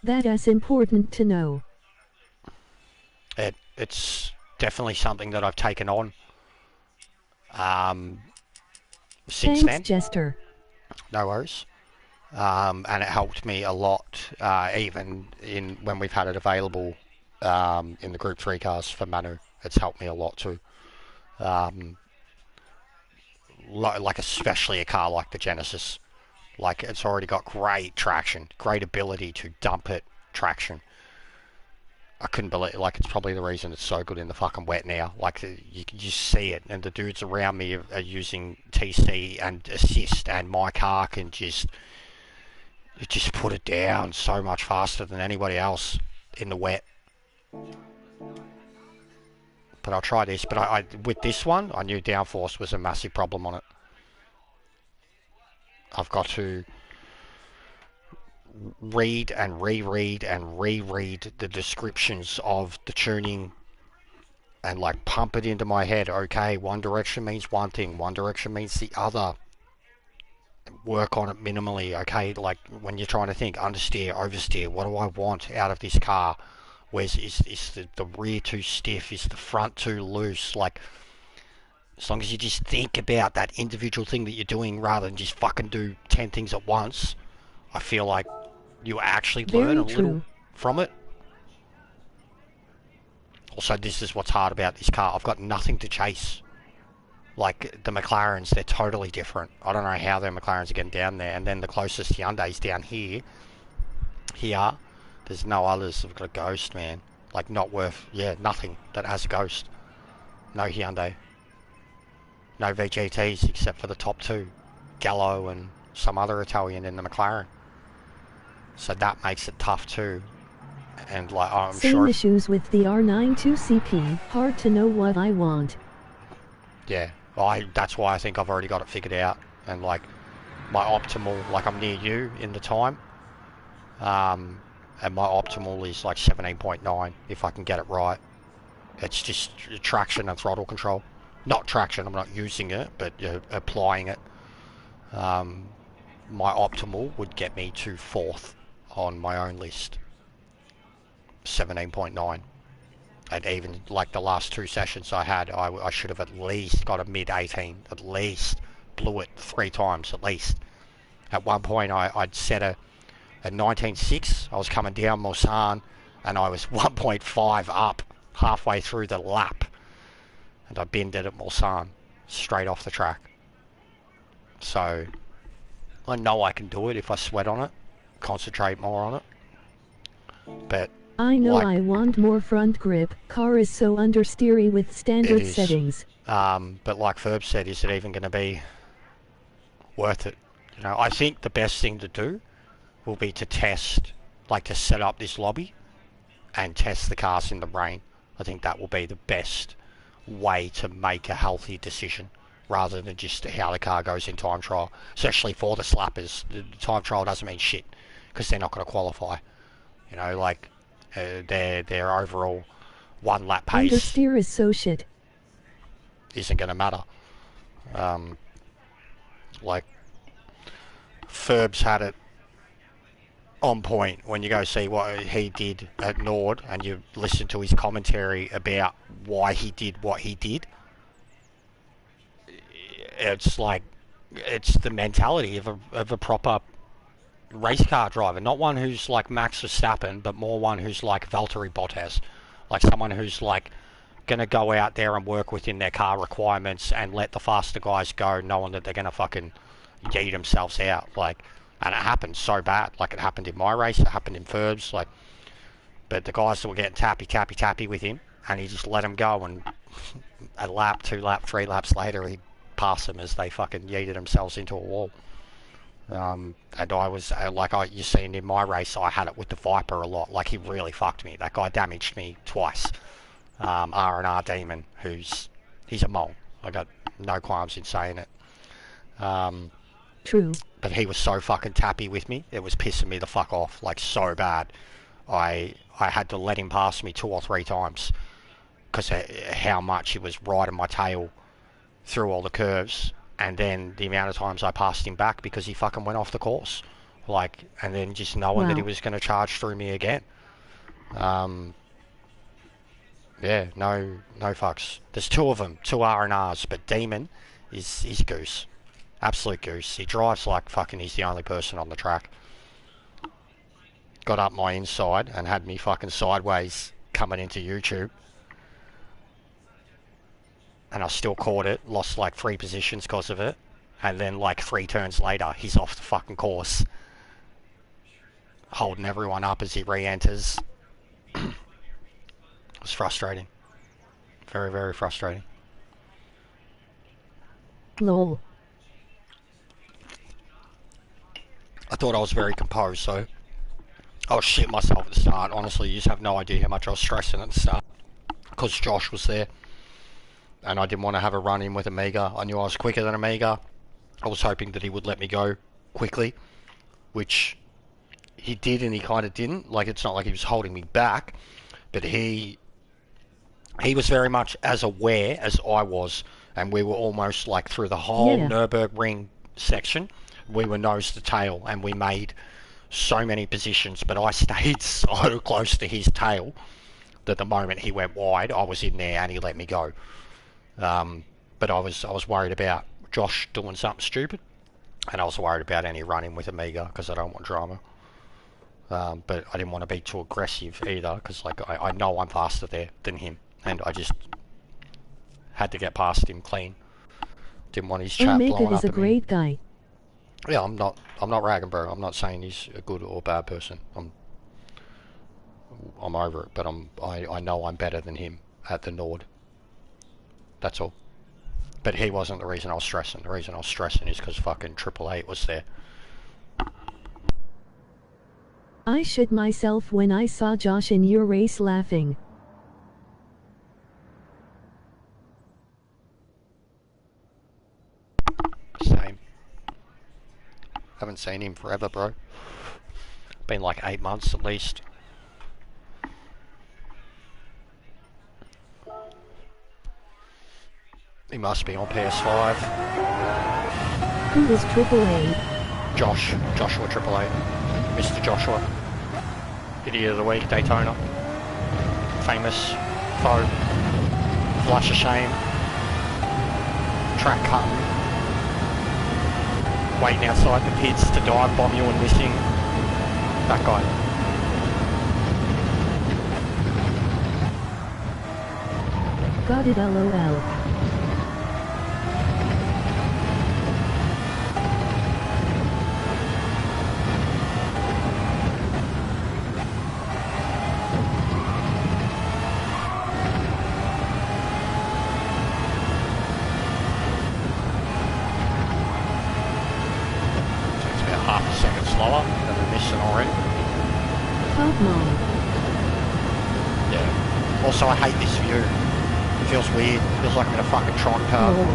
That is important to know. It's definitely something that I've taken on since Thanks, then. Jester. No worries. And it helped me a lot, even in when we've had it available in the Group 3 cars for Manu. It's helped me a lot too. Like especially a car like the Genesis. Like it's already got great traction, great ability to dump it traction. I couldn't believe, like, it's probably the reason it's so good in the fucking wet now. Like, you can just see it, and the dudes around me are using TC and assist, and my car can just put it down so much faster than anybody else in the wet. But I'll try this. But I with this one, I knew downforce was a massive problem on it. I've got to read and reread and reread the descriptions of the tuning and like pump it into my head. Okay, one direction means one thing, one direction means the other. Work on it minimally. Okay, like when you're trying to think understeer, oversteer, what do I want out of this car? Is the rear too stiff? Is the front too loose? Like, as long as you just think about that individual thing that you're doing rather than just fucking do 10 things at once, I feel like you actually learn a little from it. Also, this is what's hard about this car. I've got nothing to chase. Like, the McLarens, they're totally different. I don't know how their McLarens are getting down there. And then the closest Hyundai's down here. Here. There's no others. I've got a Ghost, man. Like, not worth... Yeah, nothing that has a Ghost. No Hyundai. No VGTs except for the top two. Gallo and some other Italian in the McLaren. So that makes it tough too. And like, I'm Same sure... issues with the R92CP. Hard to know what I want. Yeah. That's why I think I've already got it figured out. And like, my optimal... Like, I'm near you in the time. And my optimal is like 17.9 if I can get it right. It's just traction and throttle control. Not traction, I'm not using it, but applying it. My optimal would get me to 4th on my own list. 17.9. And even like the last 2 sessions I had, I should have at least got a mid-18. At least. Blew it 3 times, at least. At one point I'd set a 19.6. I was coming down Mulsanne and I was 1.5 up halfway through the lap. And I binned it at Mulsanne, straight off the track. So, I know I can do it if I sweat on it, concentrate more on it. But I know I want more front grip. Car is so understeery with standard settings. But like Ferb said, is it even going to be worth it? You know, I think the best thing to do will be to test, like to set up this lobby and test the cars in the rain. I think that will be the best way to make a healthy decision rather than just how the car goes in time trial, especially for the slappers. The time trial doesn't mean shit because they're not going to qualify. You know, like their overall 1 lap pace understeer is so shit. Isn't going to matter. Like Ferb's had it on point when you go see what he did at Nord and you listen to his commentary about why he did what he did. It's like, it's the mentality of a proper race car driver, not one who's like Max Verstappen, but more one who's like Valtteri Bottas, like someone who's like gonna go out there and work within their car requirements and let the faster guys go, knowing that they're gonna fucking yeet themselves out. Like, and it happened so bad. Like, it happened in my race, it happened in Ferb's, like, but the guys that were getting tappy with him, and he just let them go, and a lap, 2 lap, 3 laps later, he passed them as they fucking yeeted themselves into a wall. And I was, you seen in my race, I had it with the Viper a lot. Like, he really fucked me. That guy damaged me twice. R&R Demon, he's a mole. I got no qualms in saying it. True. But he was so fucking tappy with me, it was pissing me the fuck off, like, so bad. I had to let him pass me 2 or 3 times because how much he was riding my tail through all the curves, and then the amount of times I passed him back because he fucking went off the course, like, and then just knowing that he was going to charge through me again. Yeah, no fucks. There's 2 of them, 2 R&Rs, but Demon is goose. Absolute goose. He drives like fucking he's the only person on the track. Got up my inside and had me fucking sideways coming into YouTube. And I still caught it. Lost like 3 positions because of it. And then like 3 turns later, he's off the fucking course. Holding everyone up as he re-enters. was frustrating. Very, very frustrating. Lol. I thought I was very composed, so I was shitting myself at the start. Honestly, you just have no idea how much I was stressing at the start. Because Josh was there. And I didn't want to have a run in with Amiga. I knew I was quicker than Amiga. I was hoping that he would let me go quickly. Which he did and he kind of didn't. Like, it's not like he was holding me back. But he was very much as aware as I was. And we were almost like through the whole Nürburgring section. We were nose to tail and we made so many positions, but I stayed so close to his tail that the moment he went wide, I was in there and he let me go. But I was worried about Josh doing something stupid, and I was worried about any running with Amiga because I don't want drama. But I didn't want to be too aggressive either because like I know I'm faster there than him, and I just had to get past him clean. Didn't want his chat blowing up. Amiga is a great guy. Yeah, I'm not ragging, bro. I'm not saying he's a good or bad person. I'm over it, but I know I'm better than him at the Nord. That's all. But he wasn't the reason I was stressing. The reason I was stressing is because fucking 888 was there. I shit myself when I saw Josh in your race laughing. Same. Haven't seen him forever, bro. Been like 8 months at least. He must be on PS5. Who is AAA? Joshua 888. Mr. Joshua. Idiot of the Week, Daytona. Famous. Foe. Flush of Shame. Track cutting. Waiting outside the pits to dive bomb you and missing. That guy. Got it, LOL. Slower than the missing already. Top mom. Yeah. Also, I hate this view. It feels weird. It feels like I'm in a fucking Tron car. Oh.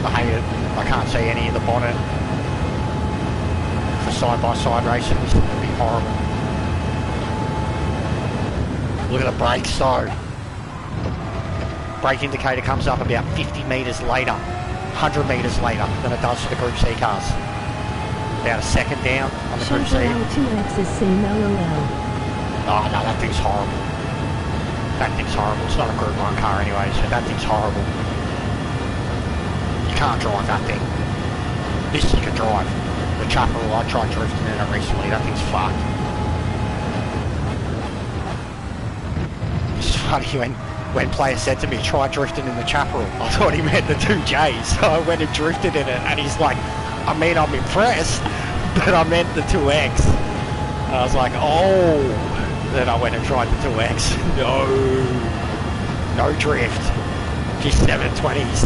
I hate it. I can't see any of the bonnet. For side-by-side racing, this is going to be horrible. Look at the brakes though. Brake indicator comes up about 50 metres later. 100 metres later than it does for the Group C cars. About a second down on the Group C. 2X is same LOL. Oh no, that thing's horrible. That thing's horrible. It's not a Group 1 car anyway, so that thing's horrible. You can't drive that thing. This you can drive. The Chaparral, I tried drifting in it recently, that thing's fucked. It's funny when player said to me, try drifting in the Chaparral, I thought he meant the 2Js, so I went and drifted in it, and he's like, I mean, I'm impressed, but I meant the 2X. And I was like, oh. Then I went and tried the 2X. No drift. Just 720s.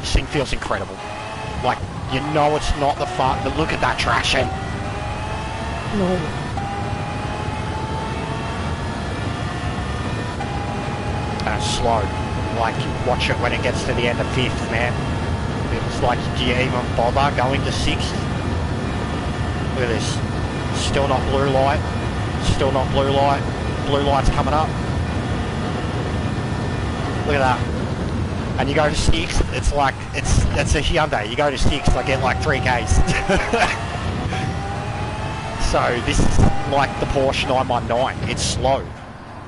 This thing feels incredible. Like, you know it's not the fun, but look at that traction. No. And it's slow. Like, watch it when it gets to the end of 5th, man. It's like, do you even bother going to 6th? Look at this. Still not blue light. Still not blue light. Blue light's coming up. Look at that. And you go to 6th, it's like, it's a Hyundai. You go to 6th, I get like 3Ks. So this is like the Porsche 919. It's slow.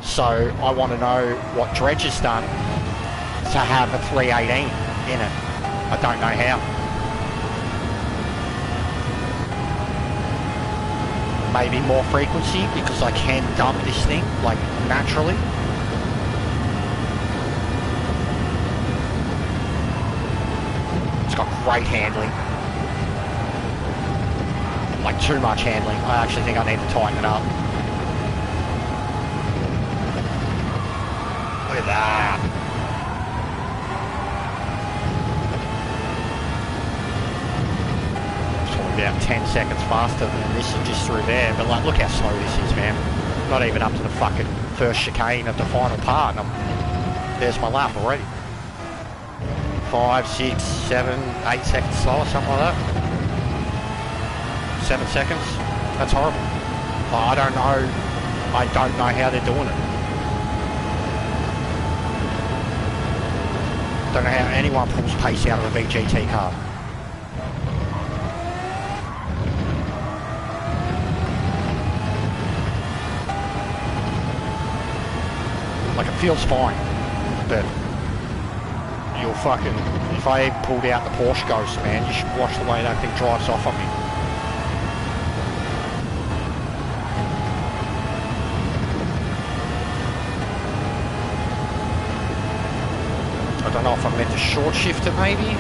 So I want to know what Dredge has done to have a 318 in it. I don't know how. Maybe more frequency because I can dump this thing like naturally. It's got great handling. like too much handling. I actually think I need to tighten it up. Look at that. About 10 seconds faster than this is just through there, but like look how slow this is, man. Not even up to the fucking first chicane of the final part, and there's my lap already. 5, 6, 7, 8 seconds slower, something like that. 7 seconds. That's horrible. I don't know how they're doing it. Don't know how anyone pulls pace out of a VGT car. Like, it feels fine, but you'll fucking, if I pulled out the Porsche Ghost, man, you should watch the way that thing drives off on me. I don't know if I'm meant to short shift it, maybe?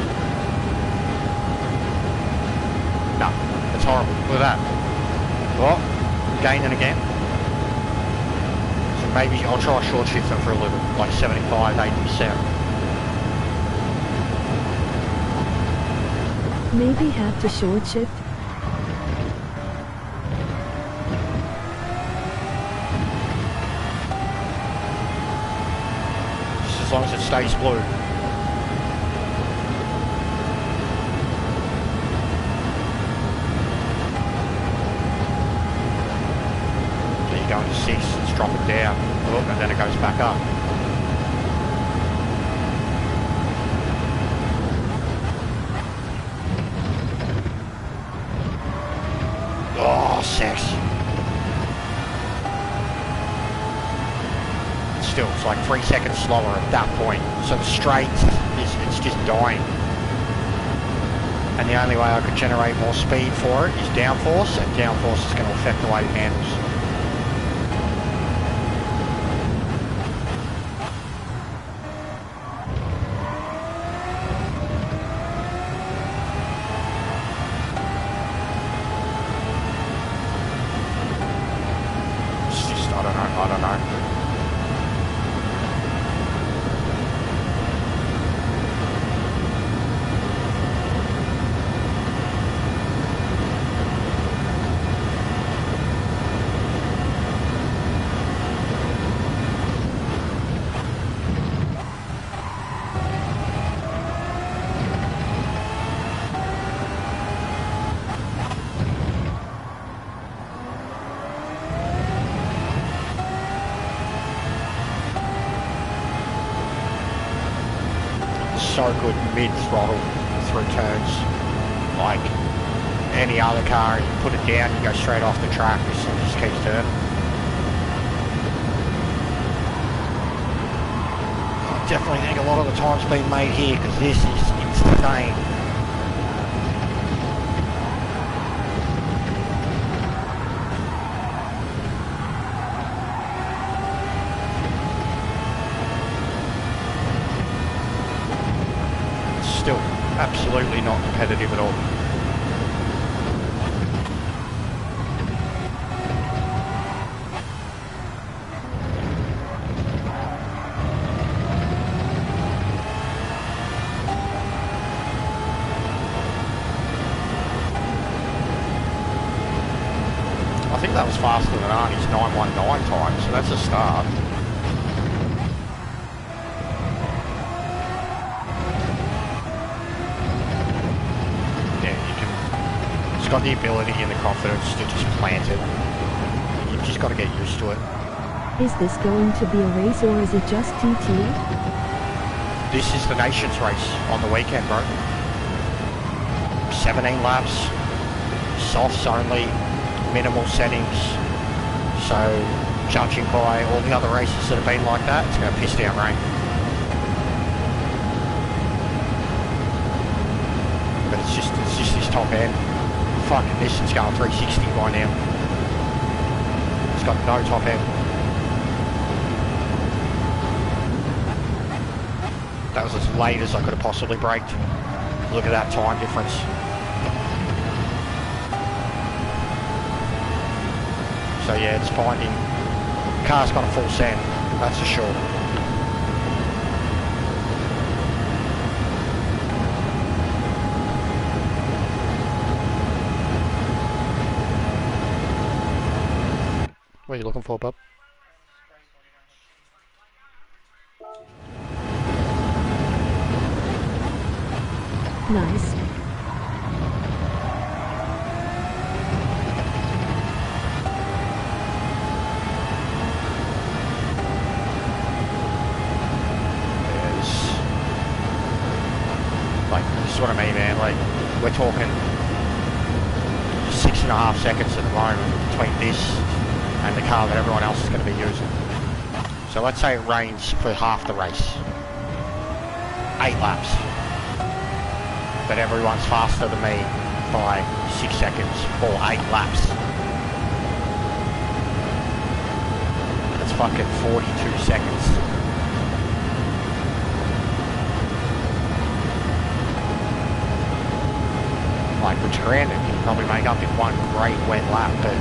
No, it's horrible. Look at that. Oh, gaining again. Maybe I'll try short shift them for a little, like 75, 80%. Maybe have to short shift. Just as long as it stays blue. There you go into 6, let's drop it down. Oh, and then it goes back up. Oh, sex. Still, it's like 3 seconds slower at that point. So the straight, it's just dying. And the only way I could generate more speed for it is downforce, and downforce is going to affect the way it handles. I don't know. So good mid-throttle through turns. Like any other car, you put it down, you go straight off the track, this thing just keeps turning. I definitely think a lot of the time's been made here because this is insane. Still absolutely not competitive at all. I think that was faster than Arnie's 919 time, so that's a start. It's got the ability and the confidence to just plant it. You've just got to get used to it. Is this going to be a race or is it just TT? This is the Nations race on the weekend, bro. 17 laps, softs only, minimal settings. So, judging by all the other races that have been like that, it's going to piss down rain. But it's just this top end. Fucking this, it's going 360 by now. It's got no top end. That was as late as I could have possibly braked. Look at that time difference. So yeah, it's finding, car's got a full set, that's for sure. What are you looking for, bub? Nice. Like, this is what I mean, man. Like, we're talking 6.5 seconds at the moment between this and the car that everyone else is going to be using. So let's say it rains for half the race. 8 laps. But everyone's faster than me by 6 seconds or 8 laps. That's fucking 42 seconds. Like, which granted, you can probably make up in one great wet lap, but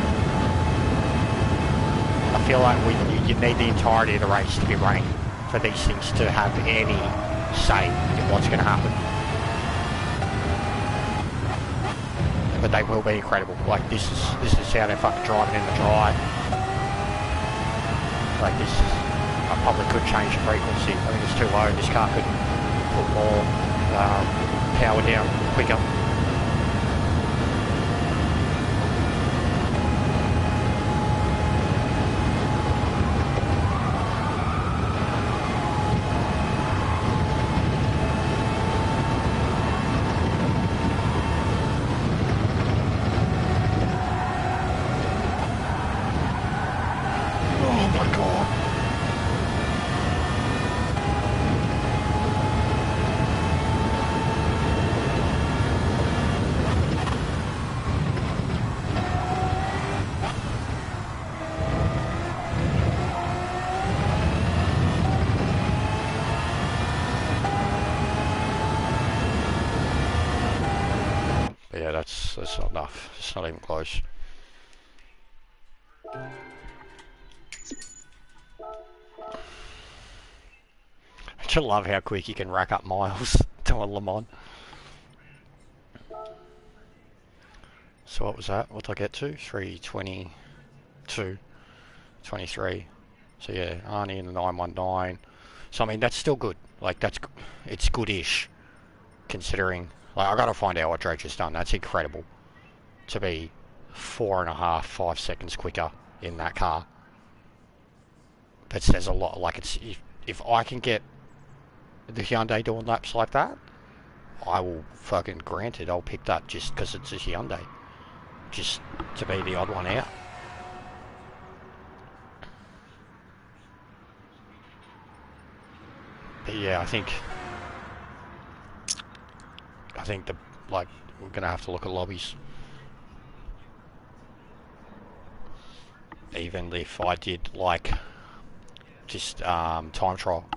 I feel like you need the entirety of the race to be rain for these things to have any say in what's going to happen. But they will be incredible. Like, this is how they're fucking driving in the dry. Like, this is, I probably could change the frequency. I think it's too low. This car could put more power down quicker. Yeah, that's not enough. It's not even close. I just love how quick you can rack up miles to a Le Mans. So what was that? What did I get to? 322, 23. So yeah, Arnie in the 919. So I mean, that's still good. Like, it's good-ish, considering. Like, I gotta find out what Drake has done. That's incredible to be 4.5, 5 seconds quicker in that car. That says a lot. Like, it's if I can get the Hyundai doing laps like that, I will fucking, granted, I'll pick that just because it's a Hyundai, just to be the odd one out. But yeah, I think we're gonna have to look at lobbies. Even if I did like just time trial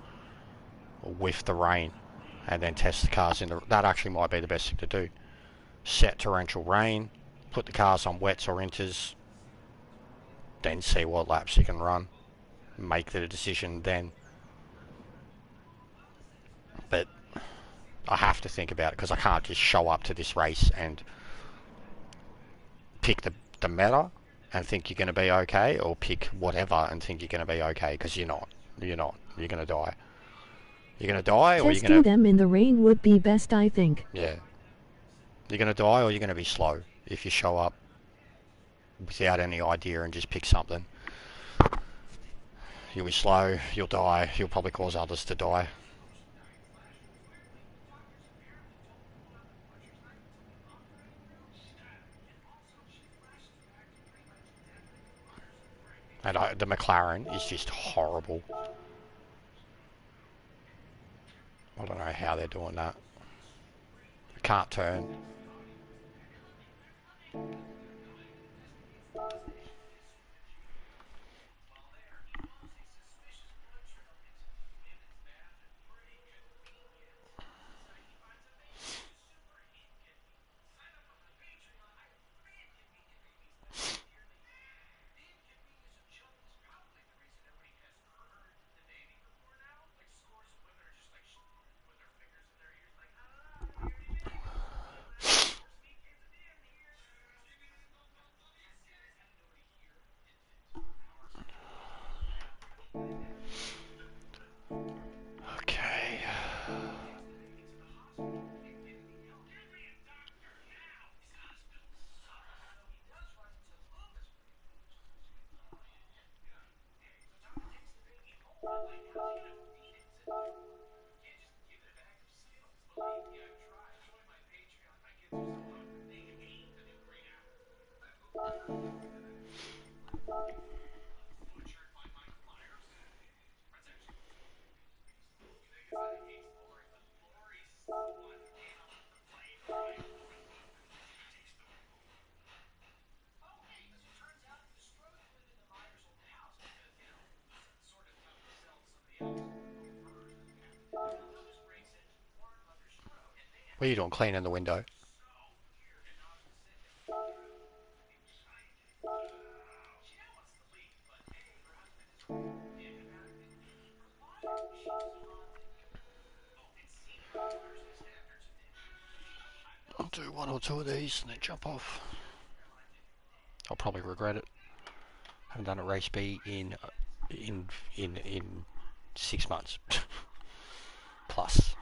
with the rain and then test the cars in the, that actually might be the best thing to do. Set torrential rain, put the cars on wets or inters, then see what laps you can run, make the decision then. But I have to think about it because I can't just show up to this race and pick the meta and think you're going to be okay, or pick whatever and think you're going to be okay, because you're not. You're going to die. You're going to die, or you're Testing going to... them in the rain would be best, I think. Yeah. You're going to die, or you're going to be slow if you show up without any idea and just pick something. You'll be slow, you'll die, you'll probably cause others to die. And the McLaren is just horrible. I don't know how they're doing that. I can't turn. What are you doing? Cleaning the window? I'll do one or two of these and then jump off. I'll probably regret it. Haven't done a race B in 6 months plus.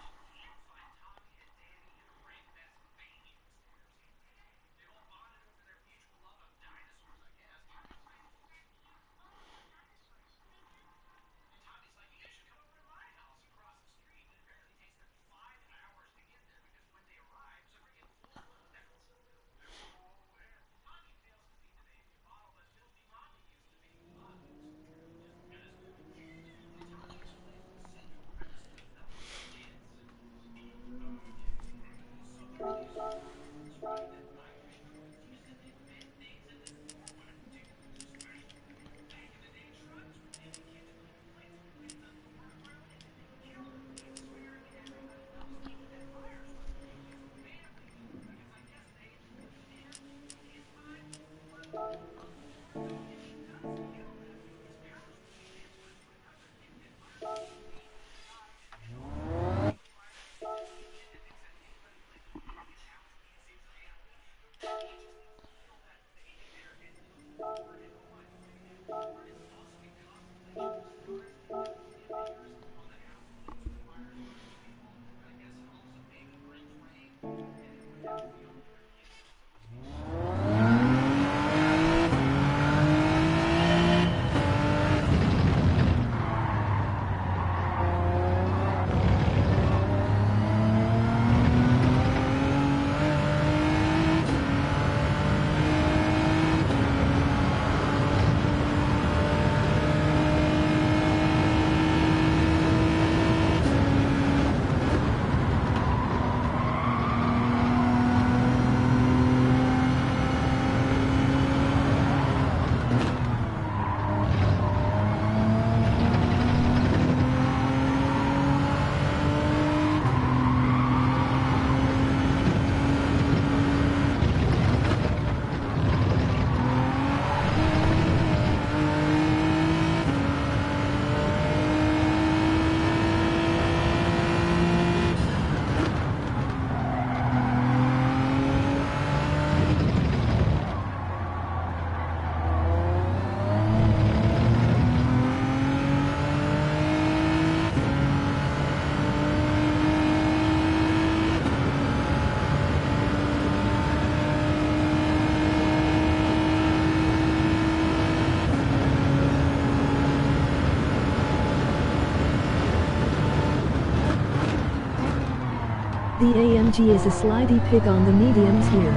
The AMG is a slidey pig on the mediums here.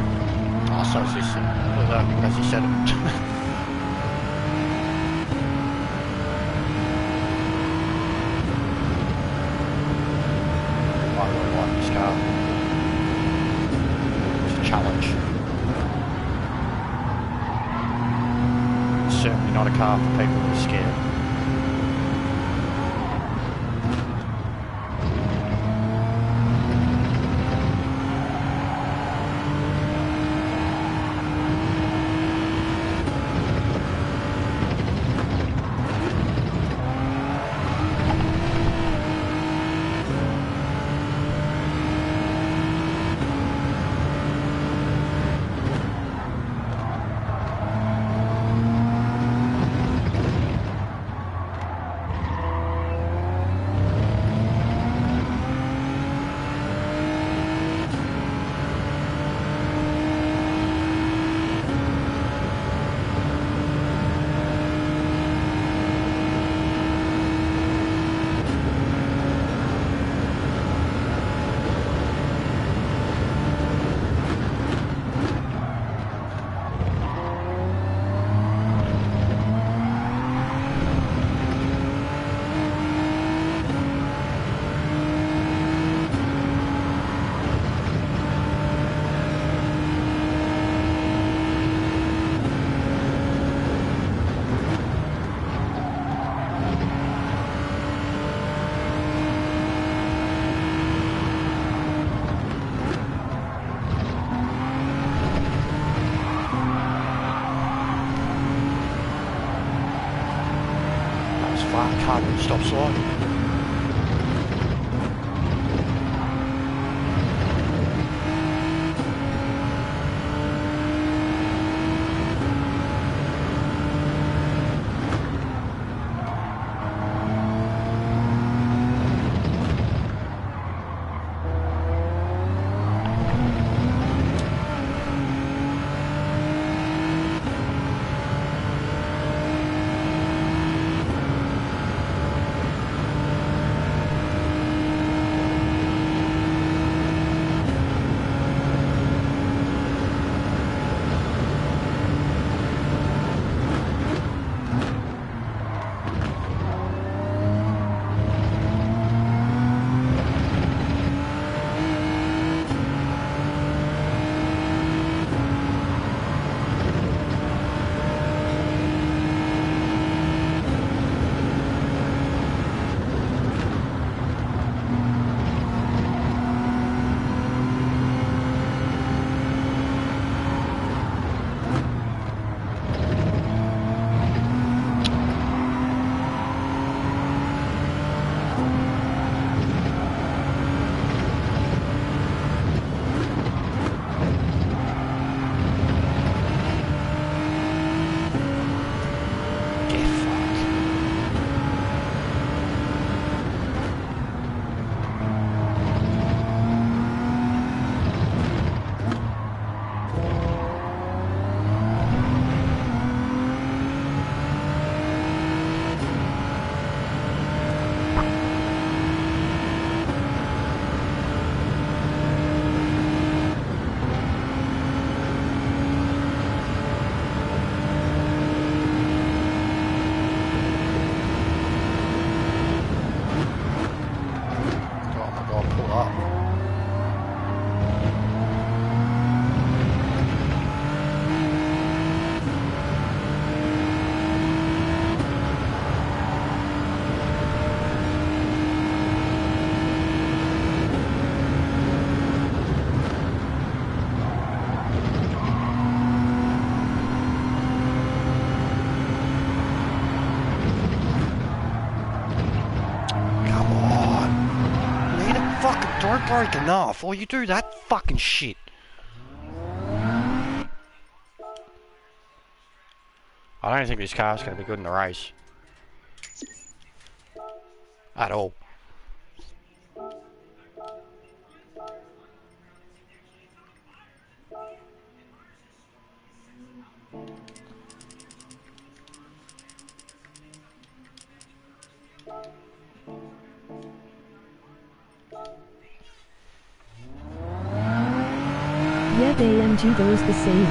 Oh, so is this, as you said it. I really like this car. It's a challenge. It's certainly not a car for people who are scared. can't stop sliding. Don't break enough, or you do that fucking shit. I don't think this car's going to be good in the race. At all. Yet AMG goes the same.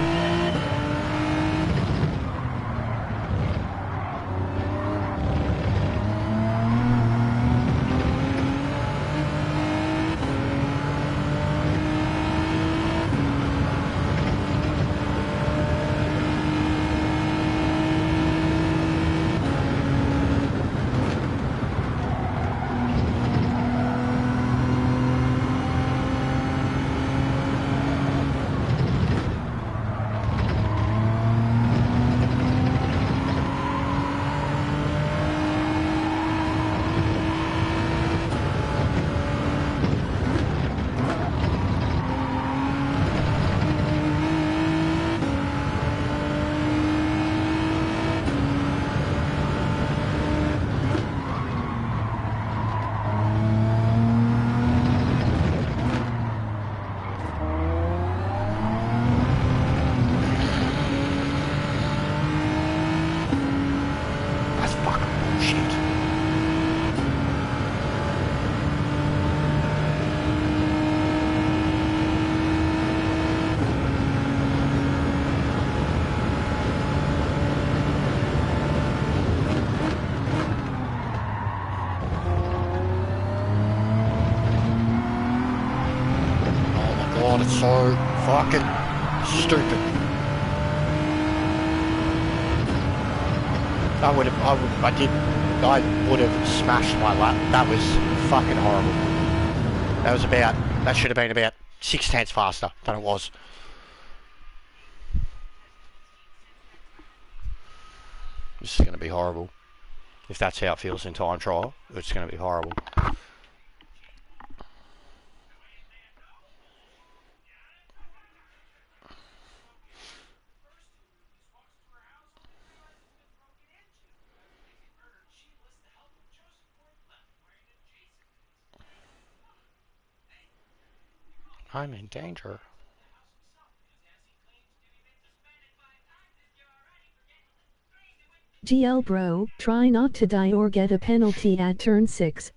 God, it's so fucking stupid. I would have smashed my lap. That was fucking horrible. That should have been about 6/10 faster than it was. This is going to be horrible. If that's how it feels in time trial, it's going to be horrible. I'm in danger. GL bro, try not to die or get a penalty at turn 6.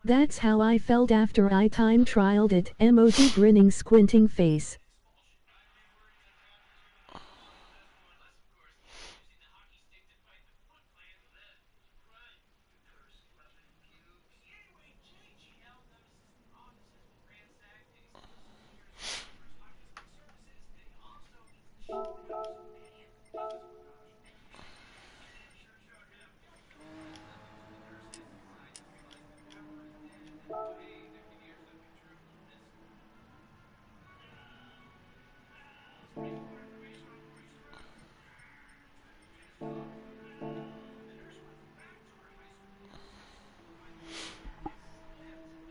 That's how I felt after I time trialed it. Emoji grinning squinting face.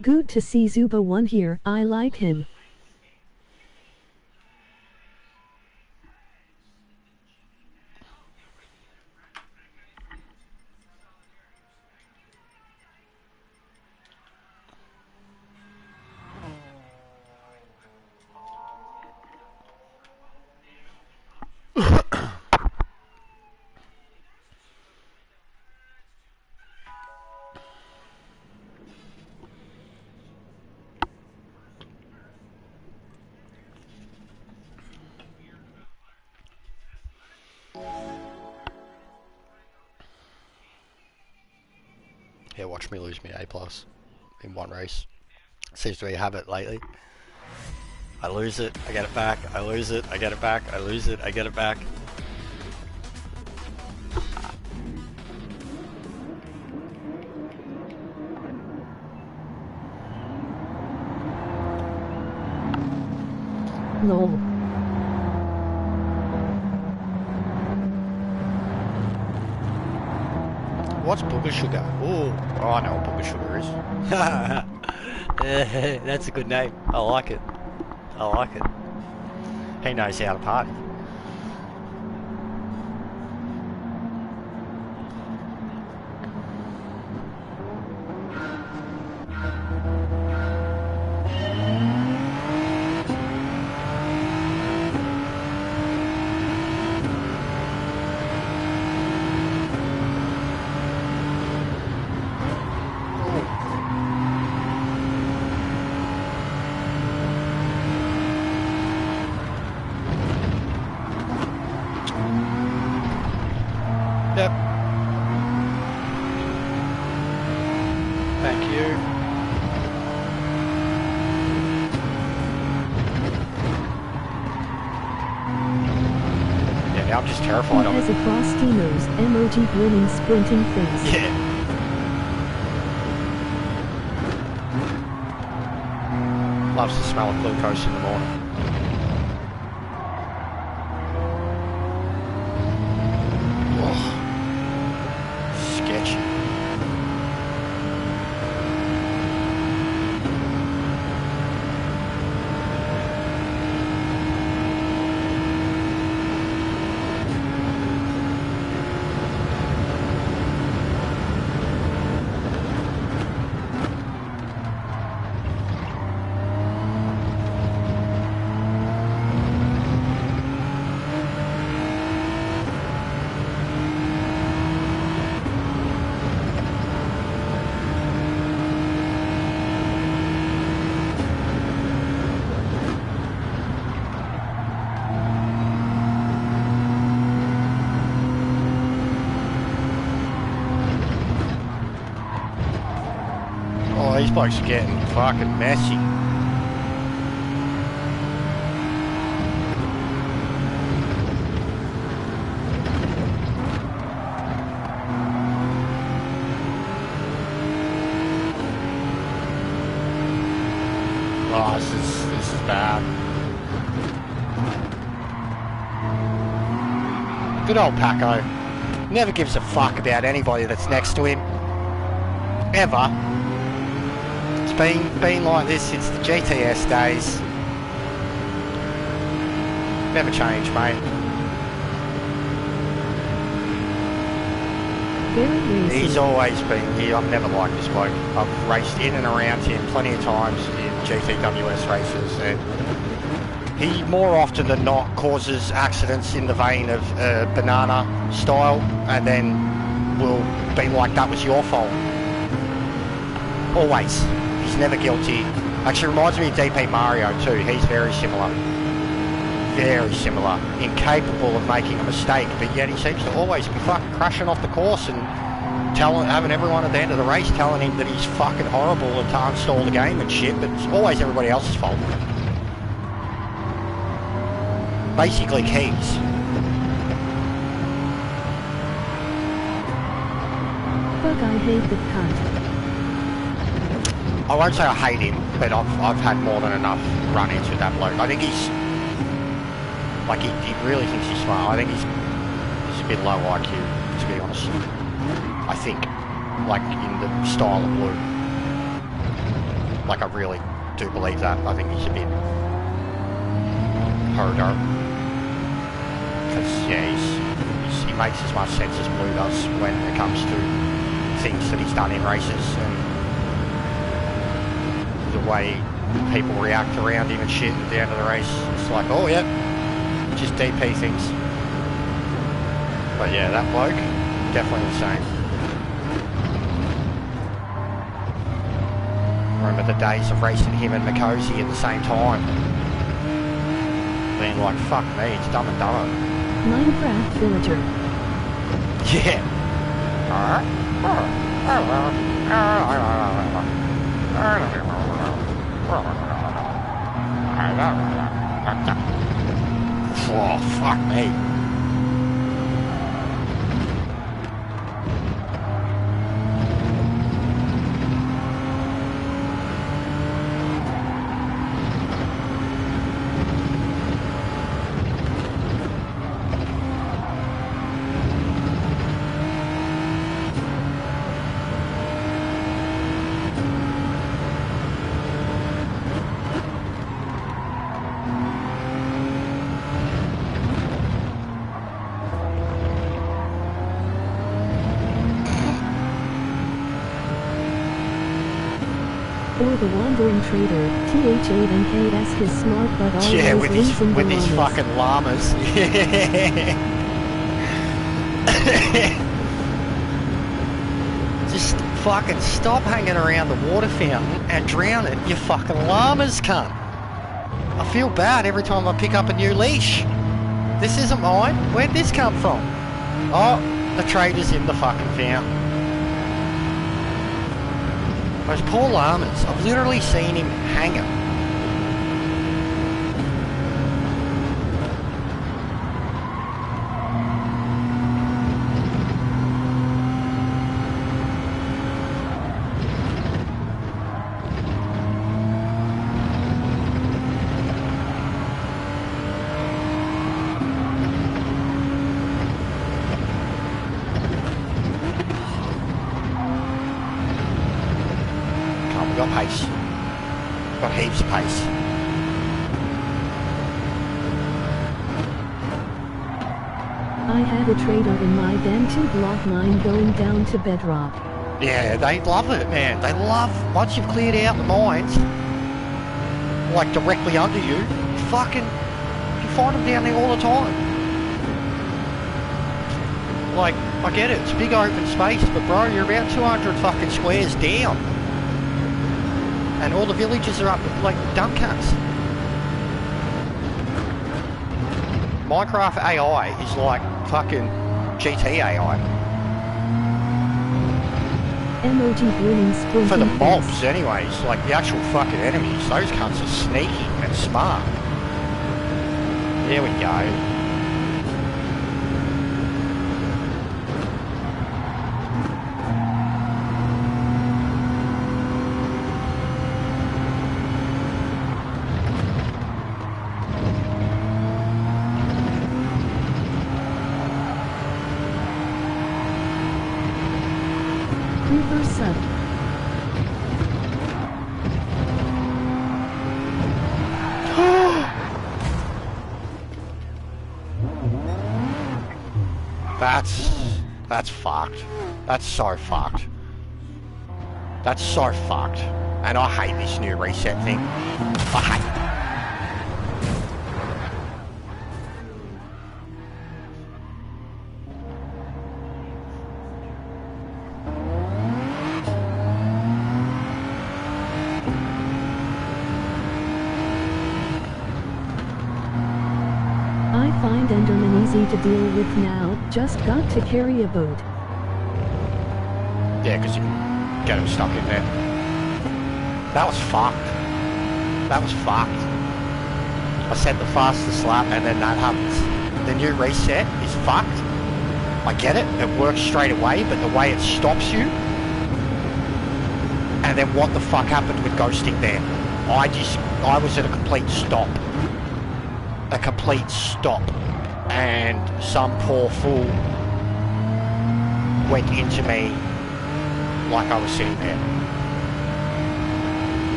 Good to see Zuba 1 here, I like him. Yeah, watch me lose me A+ in one race. Seems to be a habit lately. I lose it, I get it back, I lose it, I get it back, I lose it, I get it back. Lol. What's Booger Sugar? Ooh, oh, I know what Booger Sugar is. That's a good name. I like it. I like it. He knows how to party. Yep. Thank you. Yeah, now I'm just terrified of He has it. a frosty nose, emoji grinning squinting face. Yeah. Loves the smell of glucose in the morning. Sketchy. Oh, these blokes are getting fucking messy. Oh, this is bad. Good old Paco. Never gives a fuck about anybody that's next to him. Ever. It's been like this since the GTS days. Never changed, mate. Very racy. He's always been here. I've never liked this bloke. I've raced in and around him plenty of times in GTWS races, and he more often than not causes accidents in the vein of banana style, and then will be like, that was your fault. Always. He's never guilty. Actually reminds me of DP Mario too. He's very similar. Very similar. Incapable of making a mistake, but yet he seems to always be fucking crashing off the course and having everyone at the end of the race telling him that he's fucking horrible and to uninstall the game and shit, but it's always everybody else's fault. Basically keys. Fuck, I hate the cunt. I won't say I hate him, but I've had more than enough run-ins with that bloke. I think he's... Like, he really thinks he's smart. I think he's a bit low IQ, to be honest. I think. Like, in the style of Blue. Like, I really do believe that. I think he's a bit... harder. Because, yeah, he makes as much sense as Blue does when it comes to things that he's done in races, and the way people react around him and shit at the end of the race. It's like, oh, yeah. Just DP things. But yeah, that bloke, definitely insane. Remember the days of racing him and Makosi at the same time. Being like, fuck me, it's Dumb and Dumber. Minecraft Villager. Yeah. Oh, fuck me. Or the Wandering Trader, TH8NKS, his smart but always Yeah, with his llamas. fucking llamas. Just fucking stop hanging around the water fountain and drown it, you fucking llamas, cunt. I feel bad every time I pick up a new leash. This isn't mine. Where'd this come from? Oh, the trader's in the fucking fountain. Those poor llamas, I've literally seen him hang them. Got pace. Got heaps of pace. I had a trader in my den 2 block 9 going down to bedrock. Yeah, they love it, man. They love, once you've cleared out the mines, like directly under you, fucking, you find them down there all the time. Like, I get it, it's a big open space, but bro, you're about 200 fucking squares down. And all the villages are up like dumb cunts. Minecraft AI is like fucking GT AI. MOG burning sprinting For the fast. mobs anyways, like the actual fucking enemies, those cunts are sneaky and smart. There we go. Creeper sub. That's fucked. That's so fucked. That's so fucked. And I hate this new reset thing. I hate it. I find Enderman easy to deal with now, just got to carry a boat. Yeah, because you can get him stuck in there. That was fucked. That was fucked. I set the fastest lap and then that happens. The new reset is fucked. I get it, it works straight away, but the way it stops you... And then what the fuck happened with ghosting there? I was at a complete stop. A complete stop. And some poor fool went into me like I was sitting there.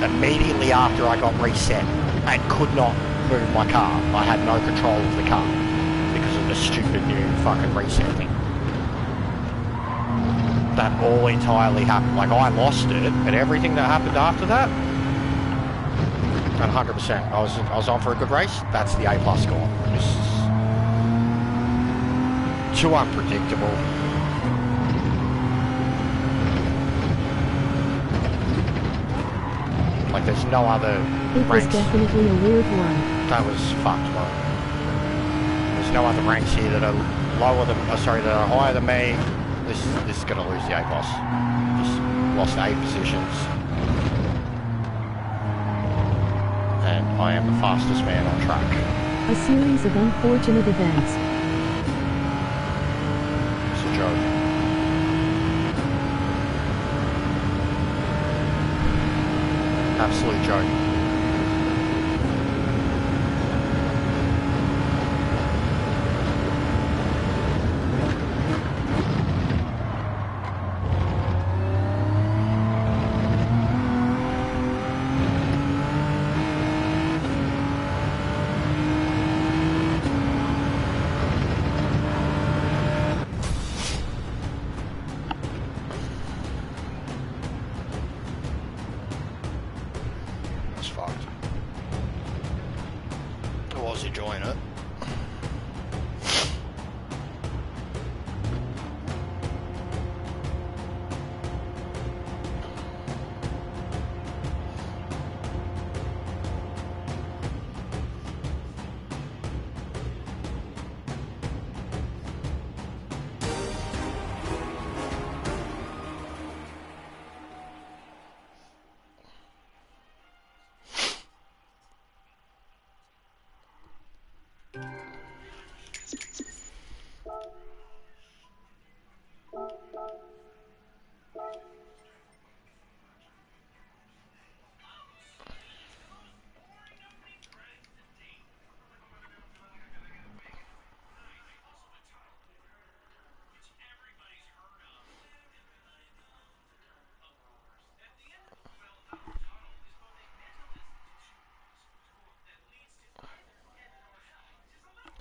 Immediately after I got reset and could not move my car. I had no control of the car because of the stupid new fucking reset thing. That all entirely happened. Like, I lost it, but everything that happened after that, 100%. I was on for a good race. That's the A+ score. It's too unpredictable. Like, there's no other It was definitely a weird one. That was fucked, bro. There's no other ranks here that are lower than, that are higher than me. This is gonna lose the A+. Just lost 8 positions. And I am the fastest man on track. A series of unfortunate events. It's a joke. Absolute joke. Enjoying it.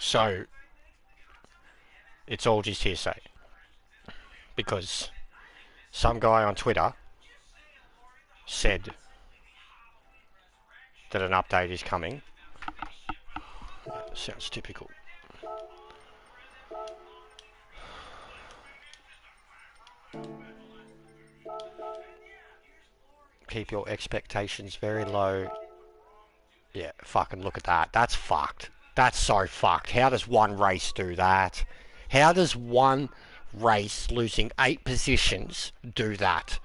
So, it's all just hearsay. Because some guy on Twitter said that an update is coming. Sounds typical. Keep your expectations very low. Yeah, fucking look at that. That's fucked. That's so fucked. How does one race do that? How does one race losing 8 positions do that?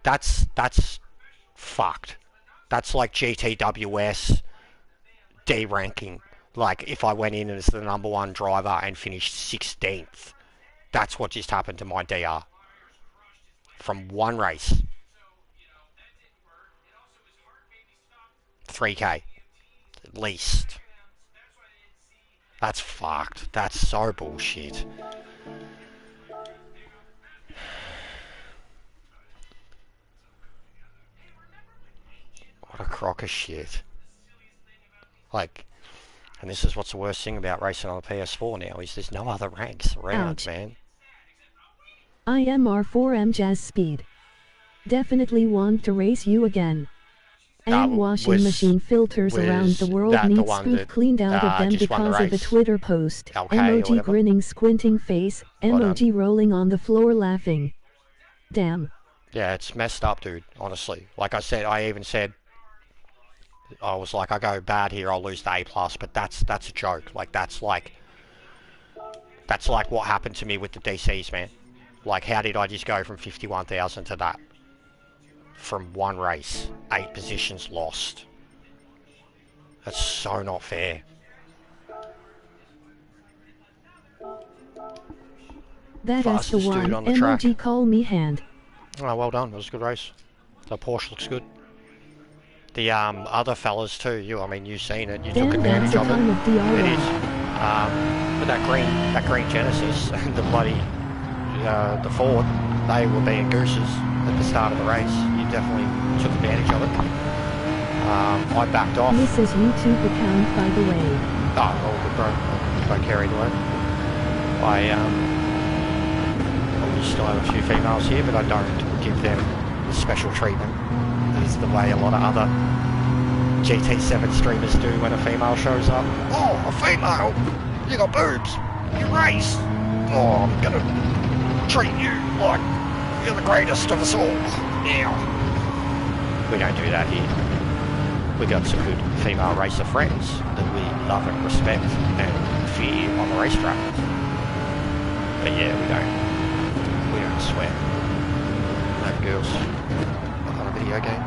That's fucked. That's like GTWS D ranking. Like if I went in as the #1 driver and finished 16th. That's what just happened to my DR. From one race. 3k. At least. That's fucked. That's so bullshit. What a crock of shit. Like, and this is what's the worst thing about racing on the PS4 now, is there's no other ranks around, Ouch. man. IMR4M Jazz Speed. Definitely want to race you again. And washing machine filters around the world need spook cleaned out of them because of the Twitter post. Emoji grinning squinting face, emoji rolling on the floor laughing. Damn. Yeah, it's messed up, dude, honestly. Like I said, I even said, I was like, I go bad here, I'll lose the A+, but that's a joke. Like, that's like what happened to me with the DCs, man. Like, how did I just go from 51,000 to that? From one race, 8 positions lost. That's so not fair. That is the one. Emoji call me hand. Oh, well done. It was a good race. The Porsche looks good. The other fellas too. You've seen it. You took advantage of it. It is. But that green Genesis and the bloody the Ford, they were being gooses at the start of the race. You definitely took advantage of it. I backed off. This is YouTube account, by the way. Oh, all good, bro. Don't carry the way. I still have a few females here, but I don't give them special treatment as the way a lot of other GT7 streamers do when a female shows up. Oh, a female! You got boobs! You race! Oh, I'm gonna treat you like you're the greatest of us all. Yeah. We don't do that here. We got some good female racer friends that we love and respect and fear on the racetrack. But yeah, we don't sweat. No girls on a video game.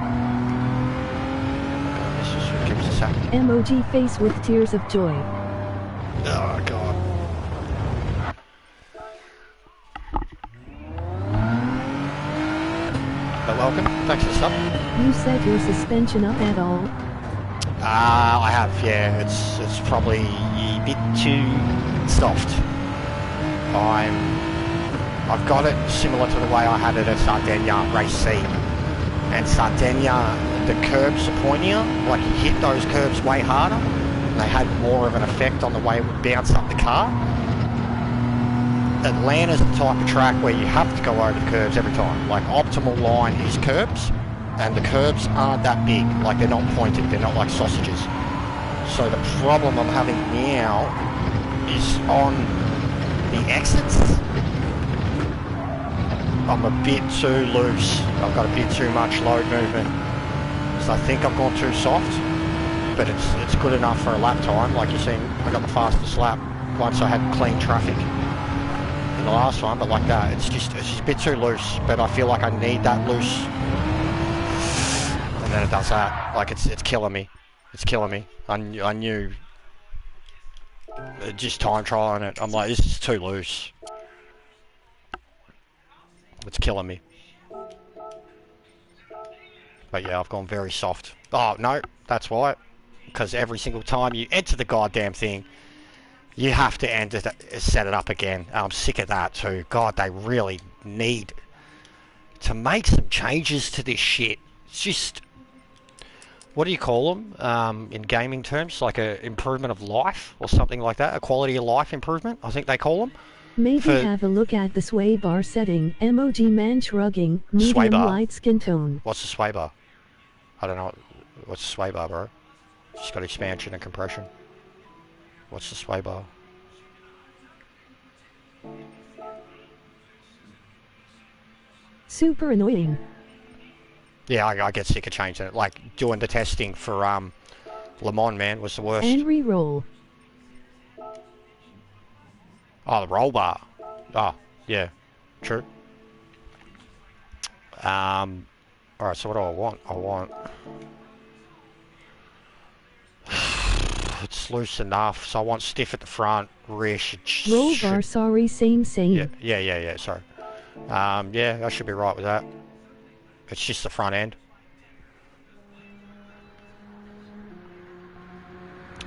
This is what keeps us happy. Emoji face with tears of joy. Oh god. But welcome, thanks for the sub. You set your suspension up at all? I have, yeah. It's probably a bit too soft. I've got it similar to the way I had it at Sardinia Race C. And Sardinia, the curbs are pointier, like you hit those curbs way harder, and they had more of an effect on the way it would bounce up the car. Atlanta's the type of track where you have to go over the curbs every time. Like, optimal line is curbs, and the curbs aren't that big, like they're not pointed, they're not like sausages. So the problem I'm having now is on the exits. I'm a bit too loose. I've got a bit too much load movement. So I think I've gone too soft, but it's good enough for a lap time. Like you've seen, I got the fastest lap once I had clean traffic in the last one, but like that, it's just a bit too loose, but I feel like I need that loose. And then it does that. Like it's killing me. It's killing me. I knew just time trialing it. I'm like, this is too loose. It's killing me. But yeah, I've gone very soft. Oh, no, that's why. Because every single time you enter the goddamn thing, you have to set it up again. I'm sick of that too. God, they really need to make some changes to this shit. It's just, what do you call them in gaming terms? Like a improvement of life or something like that? A quality of life improvement, I think they call them. Maybe have a look at the sway bar setting. Emoji man shrugging. Medium light skin tone. What's the sway bar? I don't know. What's the sway bar, bro? Just got expansion and compression. What's the sway bar? Super annoying. Yeah, I get sick of changing it. Like doing the testing for Le Mans, man, was the worst. And re-roll. Oh, the roll bar. Oh, yeah, true. Alright, so what do I want? I want... It's loose enough, so I want stiff at the front, rear should... Roll bar, sorry, same. Yeah, sorry. Yeah, I should be right with that. It's just the front end.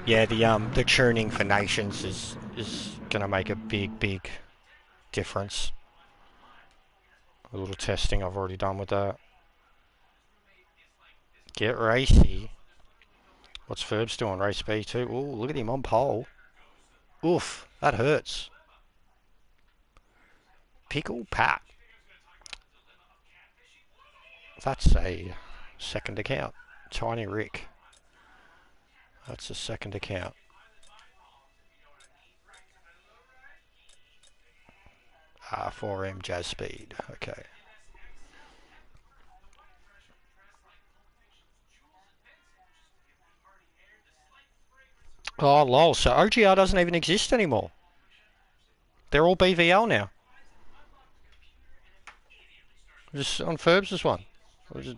Yeah, the tuning for Nations is gonna make a big difference. A little testing I've already done with that. Get racy. What's Ferbs doing? Race B2. Oh, look at him on pole. Oof, that hurts. Pickle Pat. That's a second account. Tiny Rick. That's a second account. R4M Jazz Speed. Okay. Oh, lol. So OGR doesn't even exist anymore. They're all BVL now. Just on Ferbs' one. Just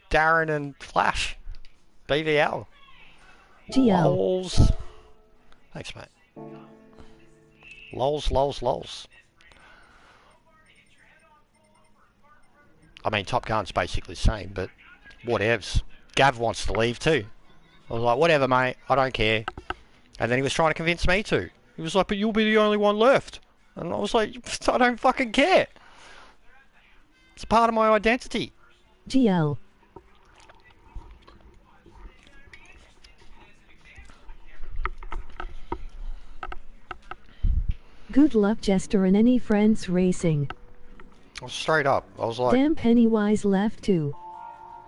Darren and Flash. BVL. GL. Lols. Thanks, mate. Lols, lols, lols. I mean, Top Gun's basically the same, but whatevs. Gav wants to leave too. I was like, whatever, mate. I don't care. And then he was trying to convince me to. He was like, but you'll be the only one left. And I was like, I don't fucking care. It's part of my identity. GL. Good luck, Jester, and any friends racing. I was straight up. I was like... Damn, Pennywise left too.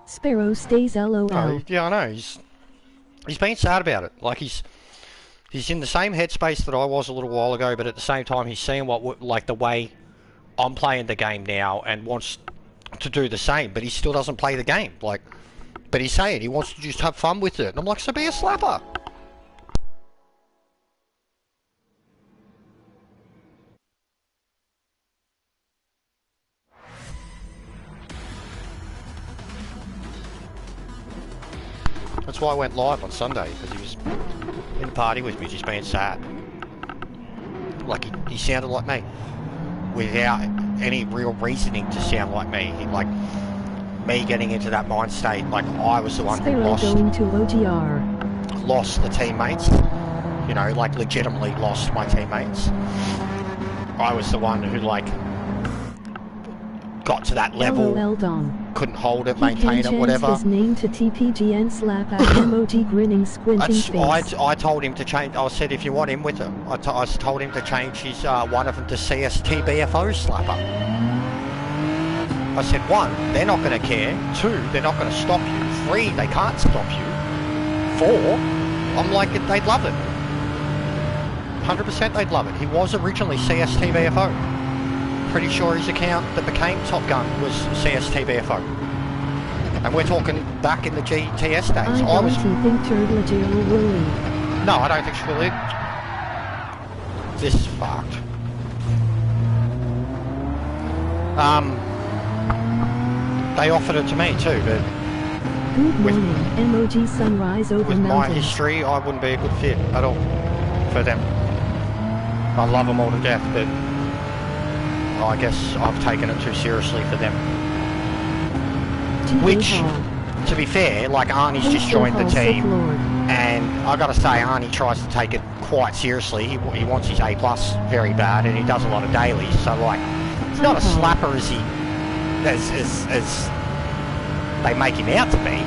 Sparrow stays LOL. No, yeah, I know. He's being sad about it. Like, he's in the same headspace that I was a little while ago, but at the same time, he's seeing like the way I'm playing the game now and wants to do the same, but he still doesn't play the game. Like, but he's saying he wants to just have fun with it. And I'm like, so be a slapper. That's why I went live on Sunday, because he was in the party with me, just being sad. Like, he sounded like me, without any real reasoning to sound like me. Like, me getting into that mind state, like I was the one who going to OGR. Lost the teammates. You know, like legitimately lost my teammates. I was the one who, like, got to that level, couldn't hold it, maintain it, whatever. His name to TPGN slap at emoji grinning squinting face. I told him to change. I said if you want him with him, I told him to change his one of them to CST BFO slapper. I said 1, they're not going to care. 2, they're not going to stop you. 3, they can't stop you. 4, I'm like, they'd love it. 100% they'd love it. He was originally CST BFO. Pretty sure his account that became Top Gun was CST BFO. And we're talking back in the GTS days. I think Turtle will leave. No, I don't think she will leave. This is fucked. They offered it to me too, but good morning, emoji sunrise over with mountains. My history, I wouldn't be a good fit at all for them. I love them all to death, but I guess I've taken it too seriously for them. Which, to be fair, like Arnie's just joined the team, and I gotta say Arnie tries to take it quite seriously. He wants his A+ very bad, and he does a lot of dailies. So like, he's not a slapper as they make him out to be.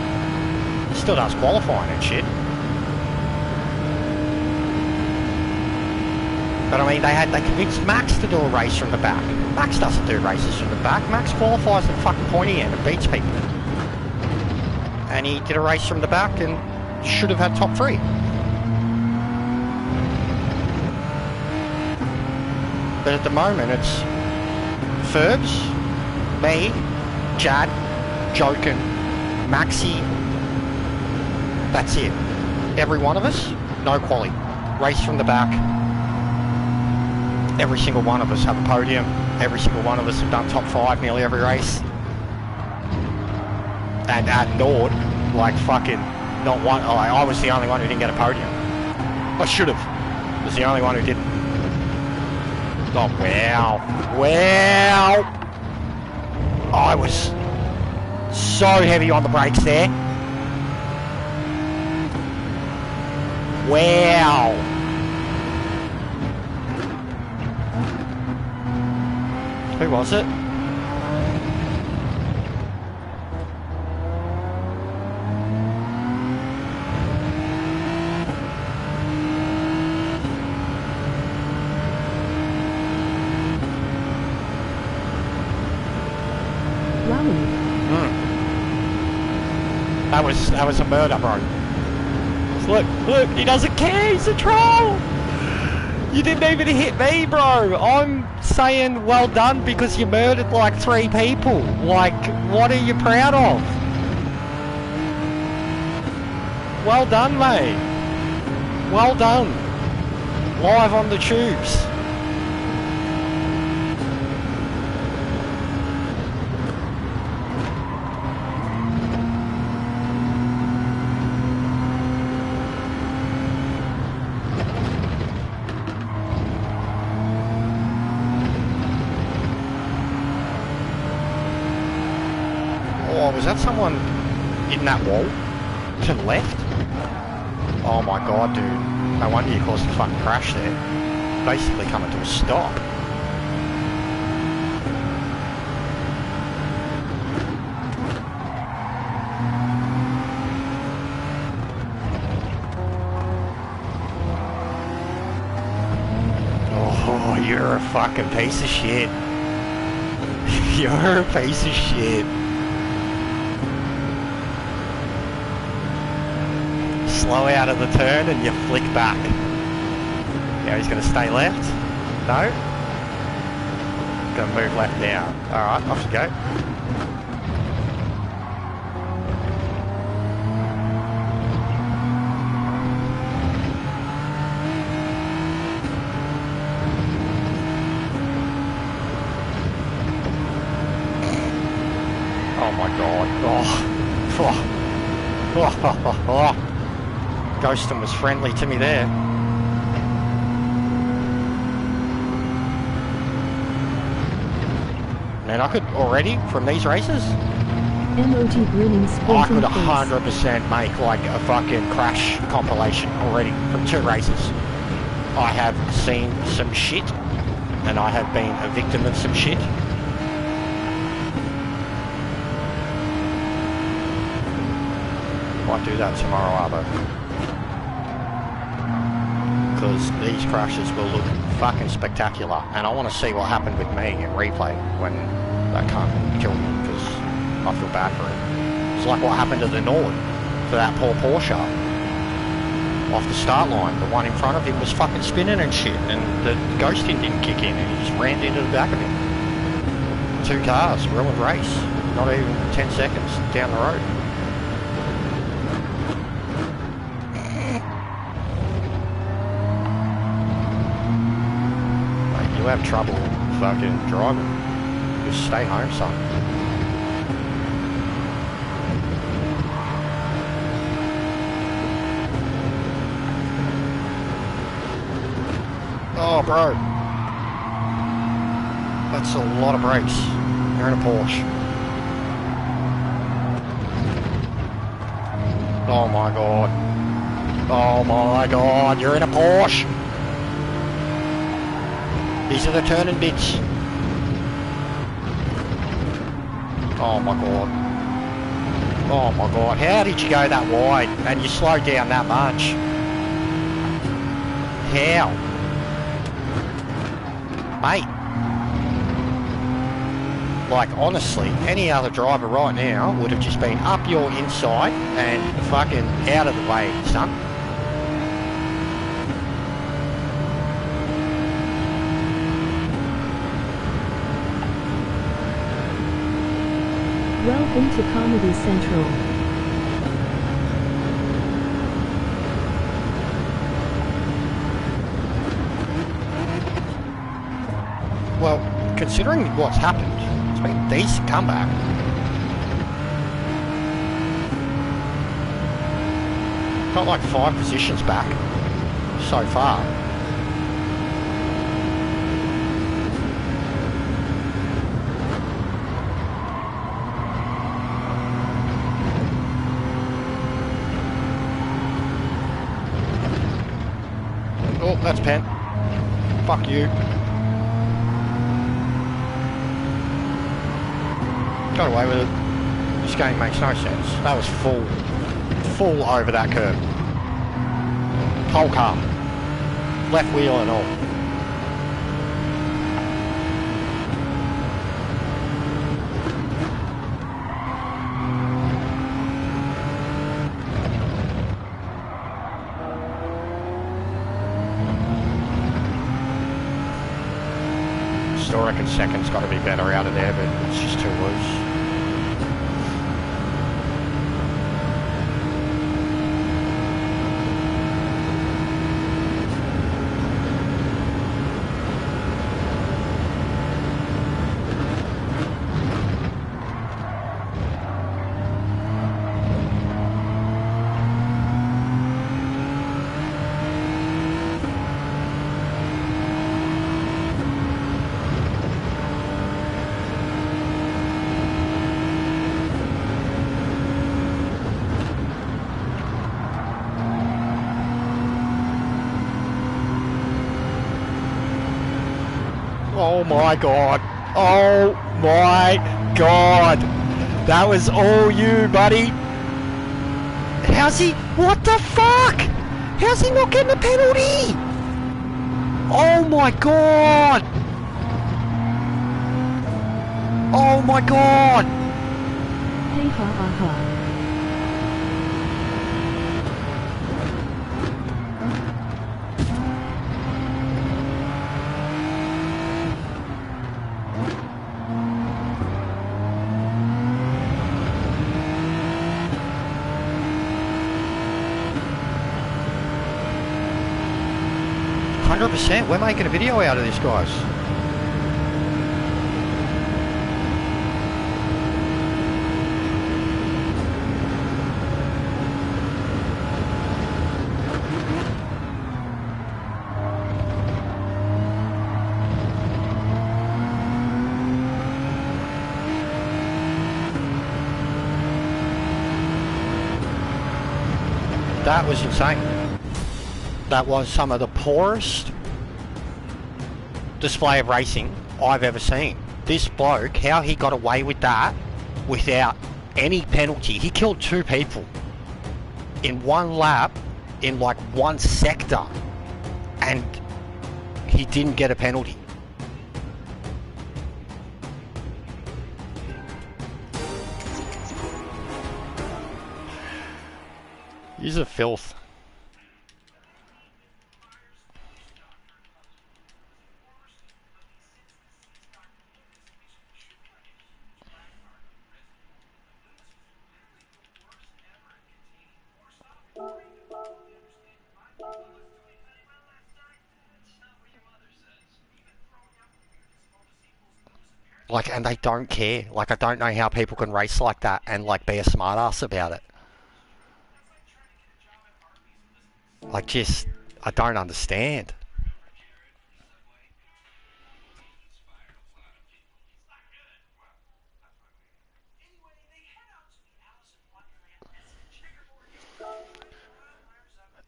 He still does qualifying and shit. But I mean, they convinced Max to do a race from the back. Max doesn't do races from the back. Max qualifies at fucking pointy end and beats people. And he did a race from the back and should have had top 3. But at the moment, it's Ferbs, me, Jad, Joken, Maxi. That's it. Every one of us, no quali. Race from the back. Every single one of us have a podium. Every single one of us have done top 5 nearly every race. And at Nord, like fucking not one. I was the only one who didn't get a podium. I should have. I was the only one who didn't. Oh wow, wow! I was so heavy on the brakes there. Wow. Who was it? that was a murder, bro. Look, he doesn't care, he's a troll! You didn't even hit me, bro! I'm saying well done because you murdered like 3 people. Like, what are you proud of? Well done, mate. Well done. Live on the tubes. Oh, was that someone in that wall? To the left? Oh my god, dude. No wonder you caused a fucking crash there. Basically coming to a stop. Oh, you're a fucking piece of shit. You're a piece of shit. Slow out of the turn and you flick back. Yeah, he's going to stay left. No. Going to move left now. Alright, off you go. Oh my god. Oh. Ghostin was friendly to me there. Man, I could already, from these races, MOT grinning I could squinting 100% make like a fucking crash compilation already from 2 races. I have seen some shit, and I have been a victim of some shit. Might do that tomorrow, Arbo. Because these crashes will look fucking spectacular, and I want to see what happened with me in replay when that cunt killed me, because I feel bad for him. It's like what happened to the Nord for that poor Porsche off the start line. The one in front of him was fucking spinning and shit, and the ghosting didn't kick in, and he just ran into the back of him. 2 cars, ruined race, not even 10 seconds down the road. You have trouble fucking driving. Just stay home, son. Oh, bro. That's a lot of brakes. You're in a Porsche. Oh my god. Oh my god, you're in a Porsche. These are the turning bits. Oh my god. Oh my god. How did you go that wide and you slowed down that much? How? Mate. Like honestly, any other driver right now would have just been up your inside and fucking out of the way, son. Welcome to Comedy Central. Well, considering what's happened, it's been a decent comeback. Got like 5 positions back so far. Oh, that's Pen. Fuck you. Got away with it. This game makes no sense. That was full over that curb. Whole car. Left wheel and all. still reckon second's got to be better out of there, but it's just too loose. Oh my god. Oh my god. That was all you, buddy. How's he? What the fuck? How's he not getting a penalty? Oh my god. Oh my god. Hey ha ha ha. 100%. We're making a video out of this, guys. That was insane. That was some of the poorest display of racing I've ever seen. This bloke, how he got away with that without any penalty. He killed 2 people in 1 lap in like 1 sector, and he didn't get a penalty. He's a filth. Like, and they don't care. Like, I don't know how people can race like that and like be a smartass about it. Like, just, I don't understand.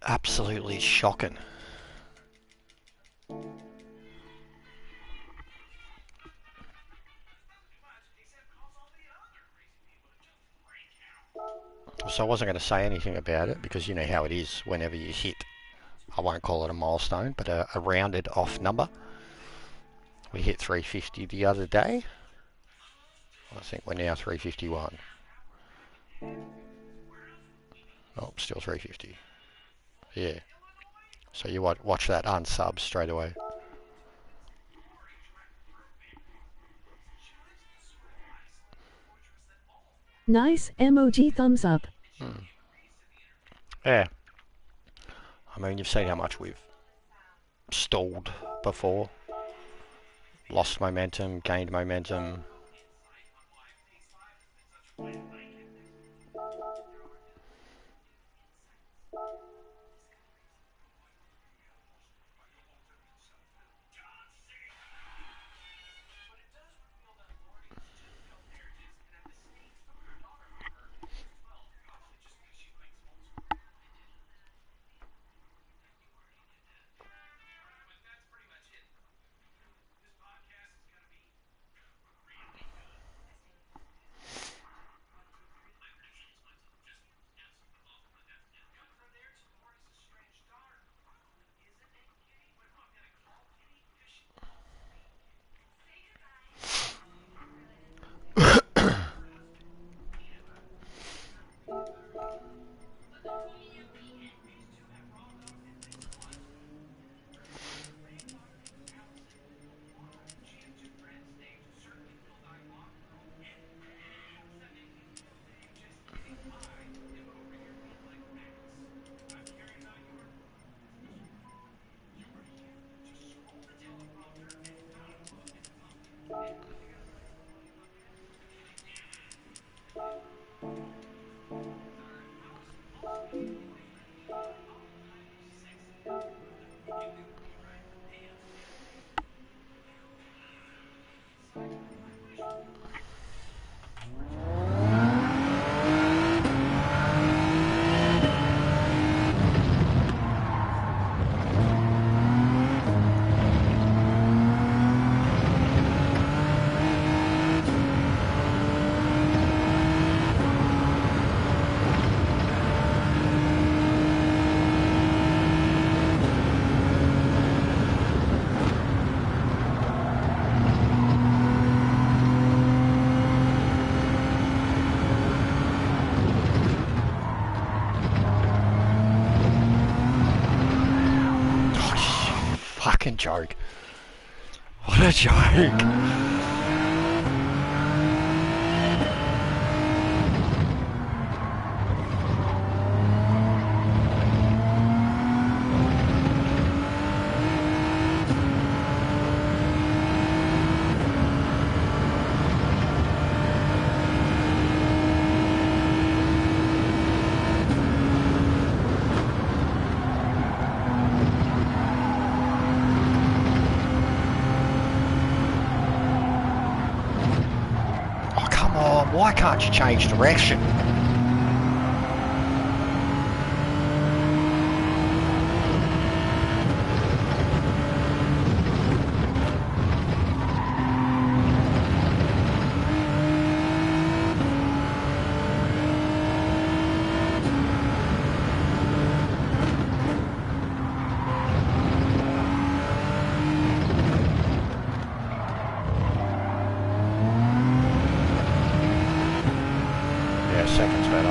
Absolutely shocking. So I wasn't going to say anything about it because you know how it is whenever you hit, I won't call it a milestone, but a rounded off number. We hit 350 the other day. I think we're now 351. Oh, still 350. Yeah. So you watch that unsub straight away. Nice emoji thumbs up. Yeah. I mean, you've seen how much we've stalled before. Lost momentum, gained momentum. fucking joke. What a joke. Why can't you change direction? Seconds better.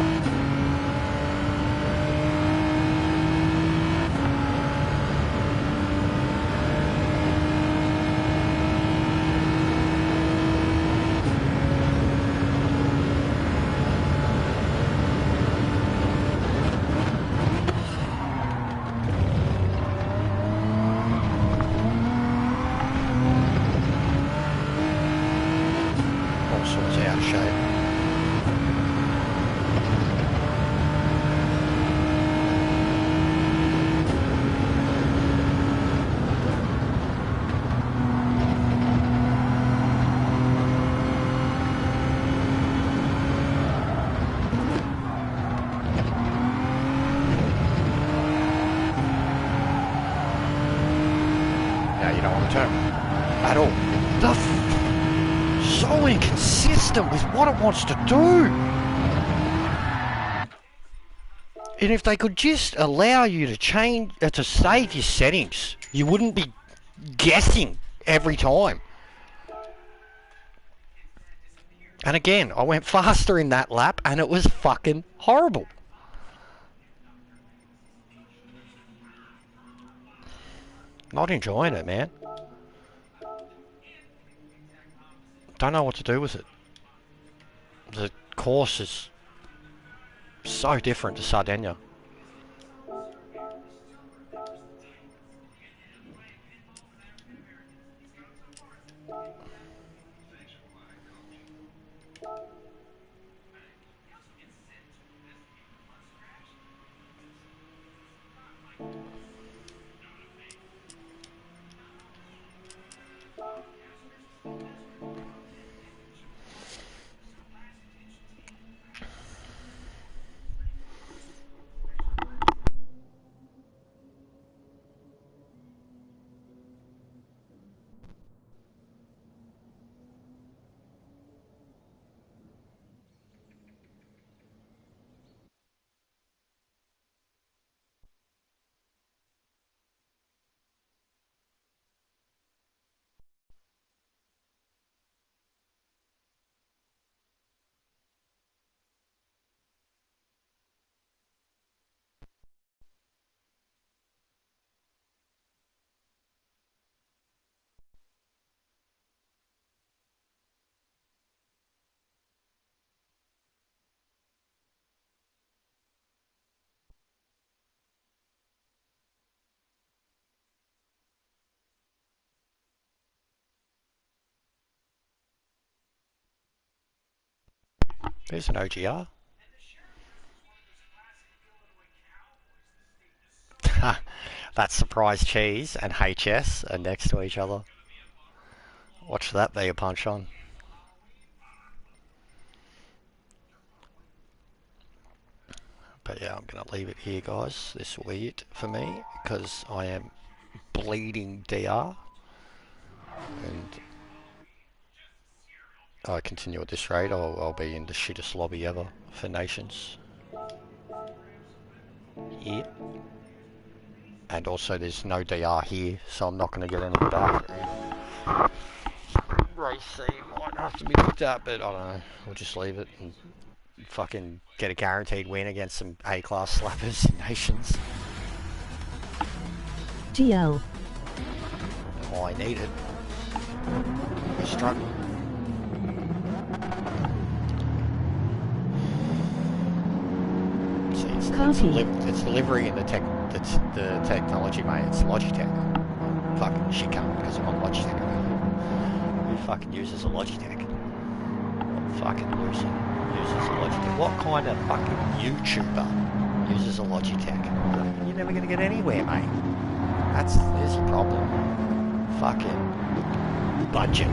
All sorts out of shape. You don't want to turn at all. So inconsistent with what it wants to do. And if they could just allow you to change, to save your settings, you wouldn't be guessing every time. And again, I went faster in that lap and it was fucking horrible. Not enjoying it, man. Don't know what to do with it. The course is so different to Sardinia. There's an OGR. That's Surprise Cheese and HS are next to each other. Watch that be a punch on. But yeah, I'm going to leave it here, guys. This will be it for me because I am bleeding DR. And I continue at this rate, I'll be in the shittest lobby ever for Nations. Yeah. And also there's no DR here, so I'm not going to get any back. Race C might have to be looked at, but I don't know. We'll just leave it and fucking get a guaranteed win against some A-class slappers in Nations. GL. I need it. I struggle. See, it's delivery and the technology, mate. It's Logitech. Fucking shit can't because I'm on Logitech. Who fucking uses a Logitech? Fucking loser uses a Logitech. What kind of fucking YouTuber uses a Logitech? You're never gonna get anywhere, mate. There's your problem. Fucking budget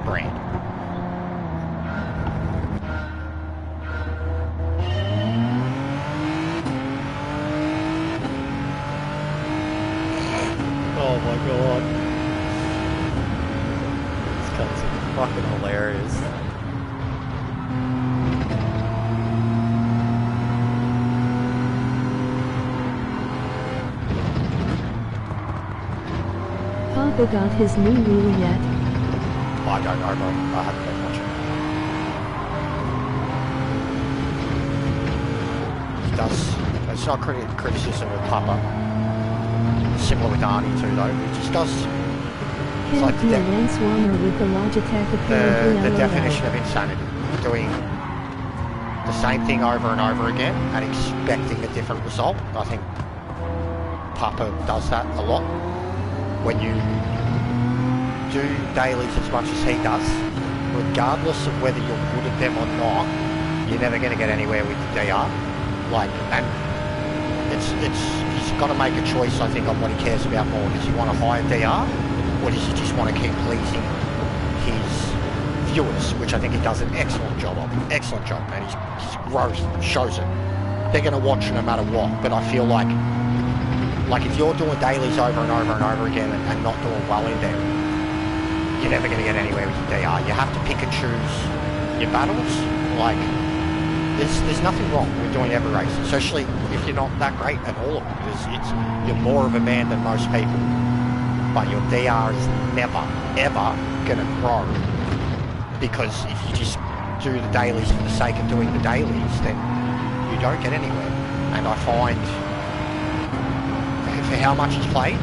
brand. Oh my god. This cunt's fucking hilarious. Papa got his new wheel yet? I don't know, bro. I haven't been watching. He does. It's not criticism of Papa. Similar with Arnie too, though. He just does. It's like Can't be a Lance Warner with the Logitech apparently. the definition of insanity. Doing the same thing over and over again and expecting a different result. I think Papa does that a lot. When you do dailies as much as he does, regardless of whether you're good at them or not, you're never going to get anywhere with the DR. And he's got to make a choice, I think, on what he cares about more. Does he want a higher DR, or does he just want to keep pleasing his viewers, which I think he does an excellent job of. Excellent job, and his growth shows it. They're going to watch no matter what, but I feel like if you're doing dailies over and over and over again and not doing well in them, you're never going to get anywhere with your DR. You have to pick and choose your battles. There's nothing wrong with doing every race, especially if you're not that great at all of them, because you're more of a man than most people. But your DR is never, ever going to grow, because if you just do the dailies for the sake of doing the dailies, then you don't get anywhere. And I find, for how much he's played,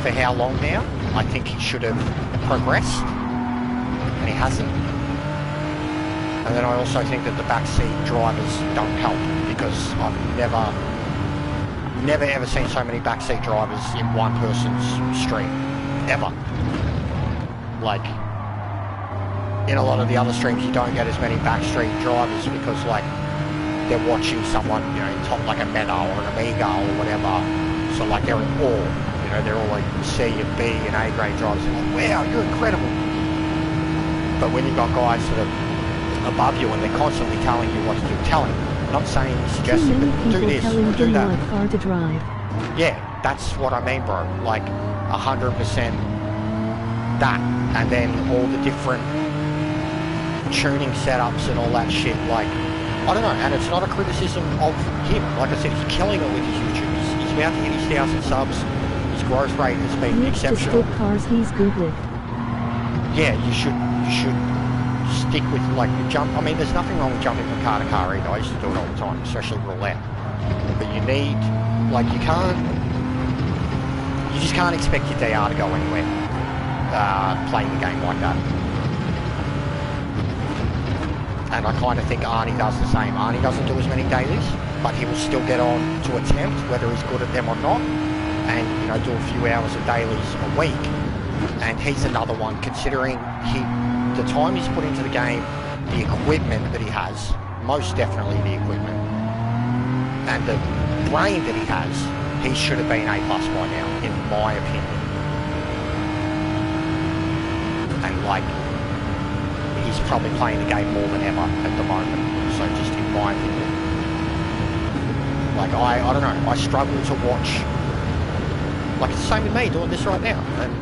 for how long now, I think he should have progressed, and he hasn't. And then I also think that the backseat drivers don't help, because I've never ever seen so many backseat drivers in one person's stream, ever. In a lot of the other streams you don't get as many backstreet drivers because they're watching someone, in top like a Meta or an Amiga or whatever, so they're in awe, they're all C and B and A grade drivers, and wow, you're incredible. But when you've got guys that are above you and they're constantly telling you what to do, not saying, suggesting, but do this, do that. What car to drive. Yeah, that's what I mean, bro. 100% that, and then all the different tuning setups and all that shit. I don't know, and it's not a criticism of him. Like I said, he's killing it with his YouTube. He's about to hit his 1,000 subs. His growth rate has been exceptional. Good cars he's good with. Yeah, you should stick with jump. I mean, there's nothing wrong with jumping from car to car either. I used to do it all the time, especially roulette. But you need, you just can't expect your DR to go anywhere playing the game like that. And I kind of think Arnie does the same. Arnie doesn't do as many dailies, but he will still get on to attempt, whether he's good at them or not, and do a few hours of dailies a week. And he's another one, considering the time he's put into the game, the equipment that he has, most definitely the equipment, and the brain that he has, he should have been A+ by now, in my opinion. And he's probably playing the game more than ever at the moment, so just in my opinion. I don't know, I struggle to watch. It's the same with me doing this right now, and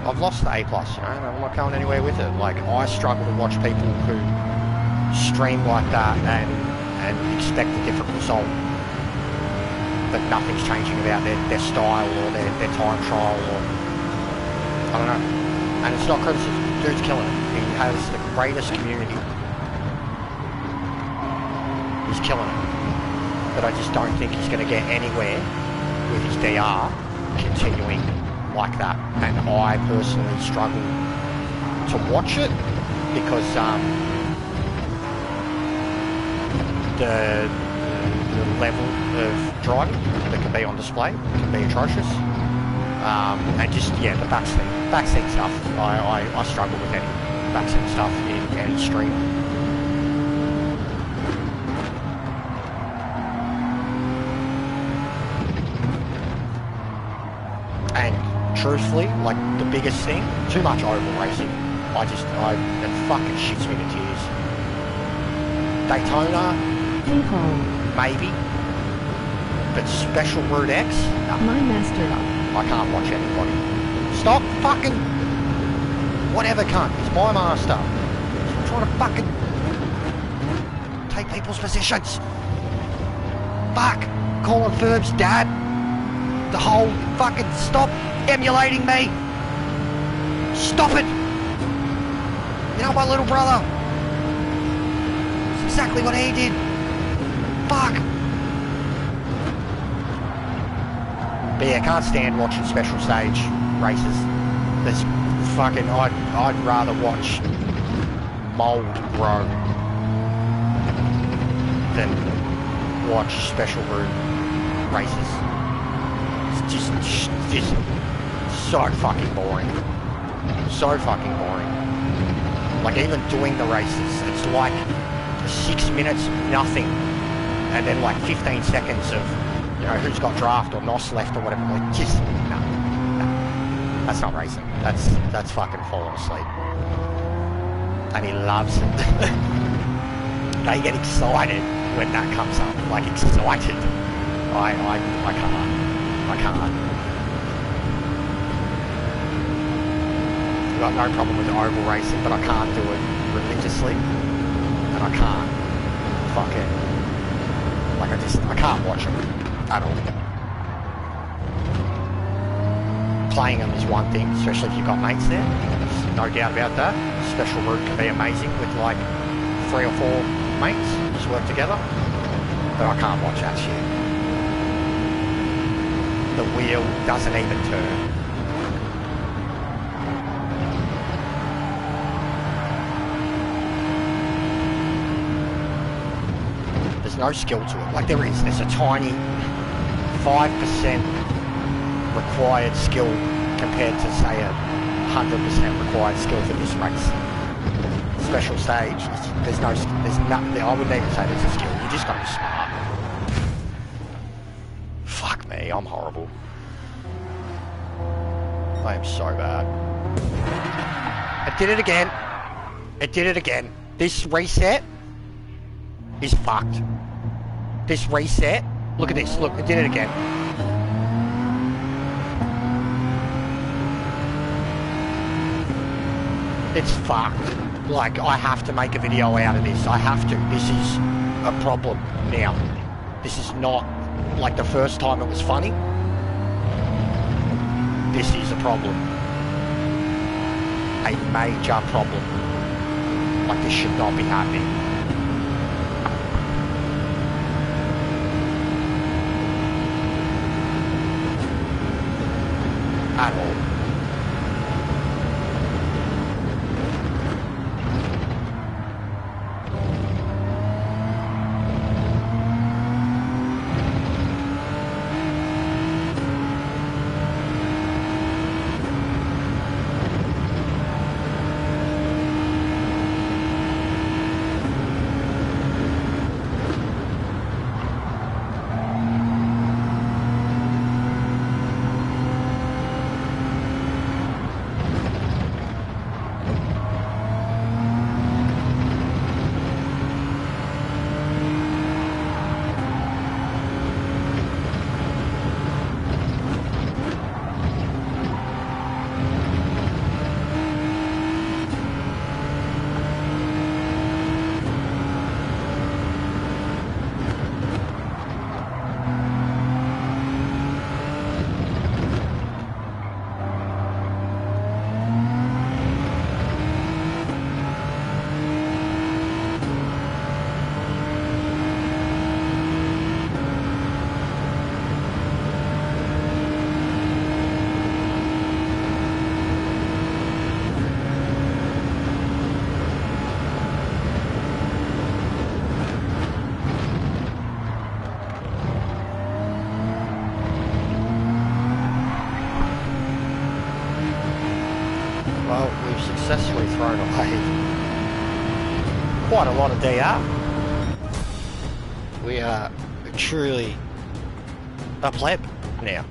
I've lost the A+, and I'm not going anywhere with it. I struggle to watch people who stream like that and expect a different result, but nothing's changing about their style or their time trial, or I don't know. And it's not criticism, dude's killing it. He has the greatest community. He's killing it. But I just don't think he's going to get anywhere with his DR continuing like that, and I personally struggle to watch it because the level of driving that can be on display can be atrocious. And just, yeah, the backseat stuff, I struggle with any backseat stuff in any stream. And truthfully, like, the biggest thing, too much oval racing. It fucking shits me to tears. Daytona, maybe, but Special Route X, no. My master. No. I can't watch anybody. Stop fucking... Whatever, cunt. It's my master. I'm trying to fucking... take people's positions. Fuck. Colin Firth's dad. The whole fucking... Stop emulating me. Stop it. You know my little brother? It's exactly what he did. Fuck. But yeah, can't stand watching special stage races. There's fucking... I'd rather watch mould grow than watch special route races. It's just so fucking boring. So fucking boring. Like, even doing the races, it's like 6 minutes, nothing. And then like 15 seconds of, you know, who's got draft or NOS left or whatever. Like, just, no. That's not racing. That's fucking falling asleep. And he loves it. They get excited when that comes up. Like, excited. I can't. I can't. I've got no problem with oval racing, but I can't do it religiously. And I can't fucking... Like, I can't watch them at all. Playing them is one thing, especially if you've got mates there. There's no doubt about that. Special route can be amazing with like 3 or 4 mates, just work together. But I can't watch that shit. The wheel doesn't even turn. There's no skill to it. Like, there's a tiny 5% required skill compared to, say, 100% required skill for this race. Special stage, there's nothing. I wouldn't even say there's a skill. You just gotta be smart. Fuck me, I'm horrible. I am so bad. I did it again. It did it again. This reset is fucked. This reset, look at this, look, it did it again. It's fucked. Like, I have to make a video out of this. I have to. This is a problem now. This is not like the first time it was funny. This is a problem. A major problem. Like, this should not be happening. At all. Well, we've successfully thrown away quite a lot of DR. We are truly a pleb now.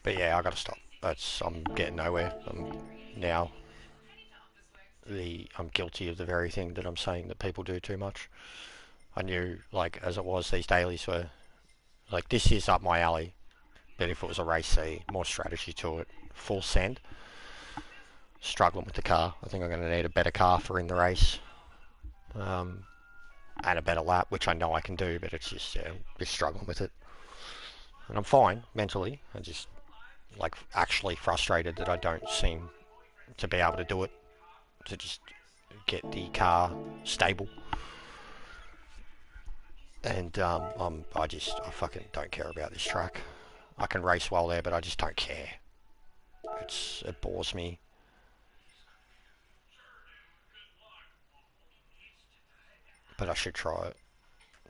But yeah, I gotta stop. I'm getting nowhere. I'm guilty of the very thing that I'm saying that people do too much. I knew, like, as it was, these dailies were, like, this is up my alley. But if it was a race C, more strategy to it. Full send. Struggling with the car. I think I'm going to need a better car for in the race. And a better lap, which I know I can do, but it's just, just struggling with it. And I'm fine, mentally. I'm just, like, actually frustrated that I don't seem to be able to do it. To just get the car stable. And I fucking don't care about this track. I can race well there, but I just don't care. It bores me. But I should try it.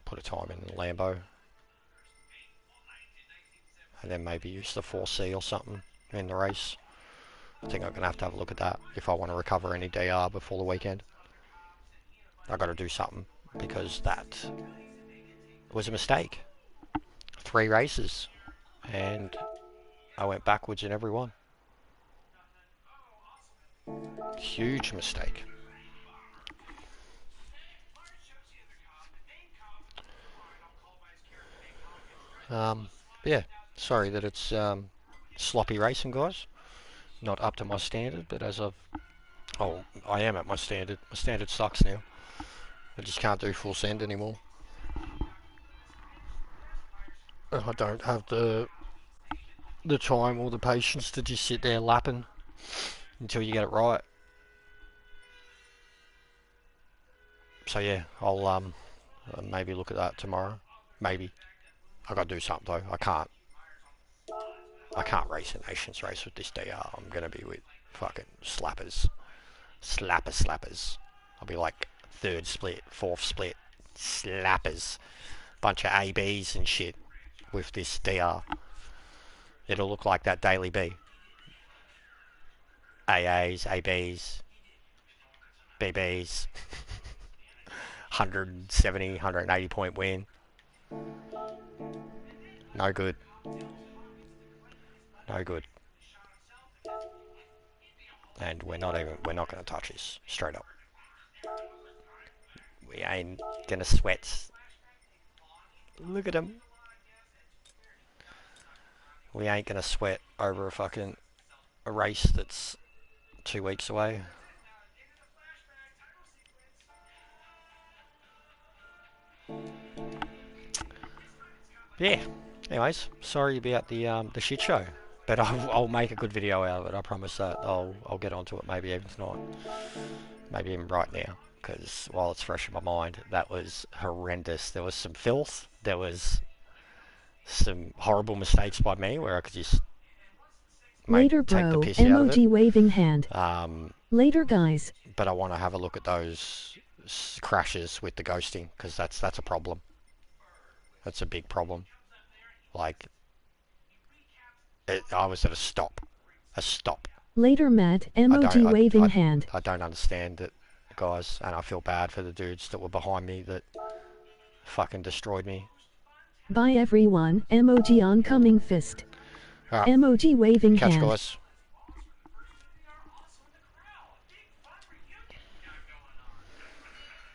Put a time in the Lambo. And then maybe use the 4C or something in the race. I think I'm going to have a look at that if I want to recover any DR before the weekend. I've got to do something because that was a mistake. 3 races. And I went backwards in every one. Huge mistake. Yeah, sorry that it's sloppy racing, guys. Not up to my standard, but I am at my standard. My standard sucks now. I just can't do full send anymore. I don't have the time or the patience to just sit there lapping until you get it right. So yeah, I'll maybe look at that tomorrow. Maybe. I gotta do something though. I can't race a nations race with this DR. I'm gonna be with fucking slappers. Slappers. I'll be like 3rd split, 4th split. Slappers. Bunch of ABs and shit with this DR. It'll look like that Daily B. AAs, ABs, BBs. 170, 180 point win. No good. No good. And we're not going to touch this. Straight up. We ain't going to sweat. Look at him. We ain't going to sweat over a race that's 2 weeks away. Yeah. Anyways, sorry about the shit show, but I'll make a good video out of it. I promise that. I'll get onto it maybe even tonight, maybe even right now, because while it's fresh in my mind, that was horrendous. There was some filth. There was some horrible mistakes by me where I could just Later, take the bro. piss out of it. Emoji waving hand. Later, guys. But I want to have a look at those crashes with the ghosting, because that's a problem. That's a big problem. Like, I was at a stop. Later, Matt. Emoji waving hand. I don't understand it, guys, and I feel bad for the dudes that were behind me that fucking destroyed me. Bye everyone. Emoji oncoming fist. Right. Emoji waving Catch hand. guys.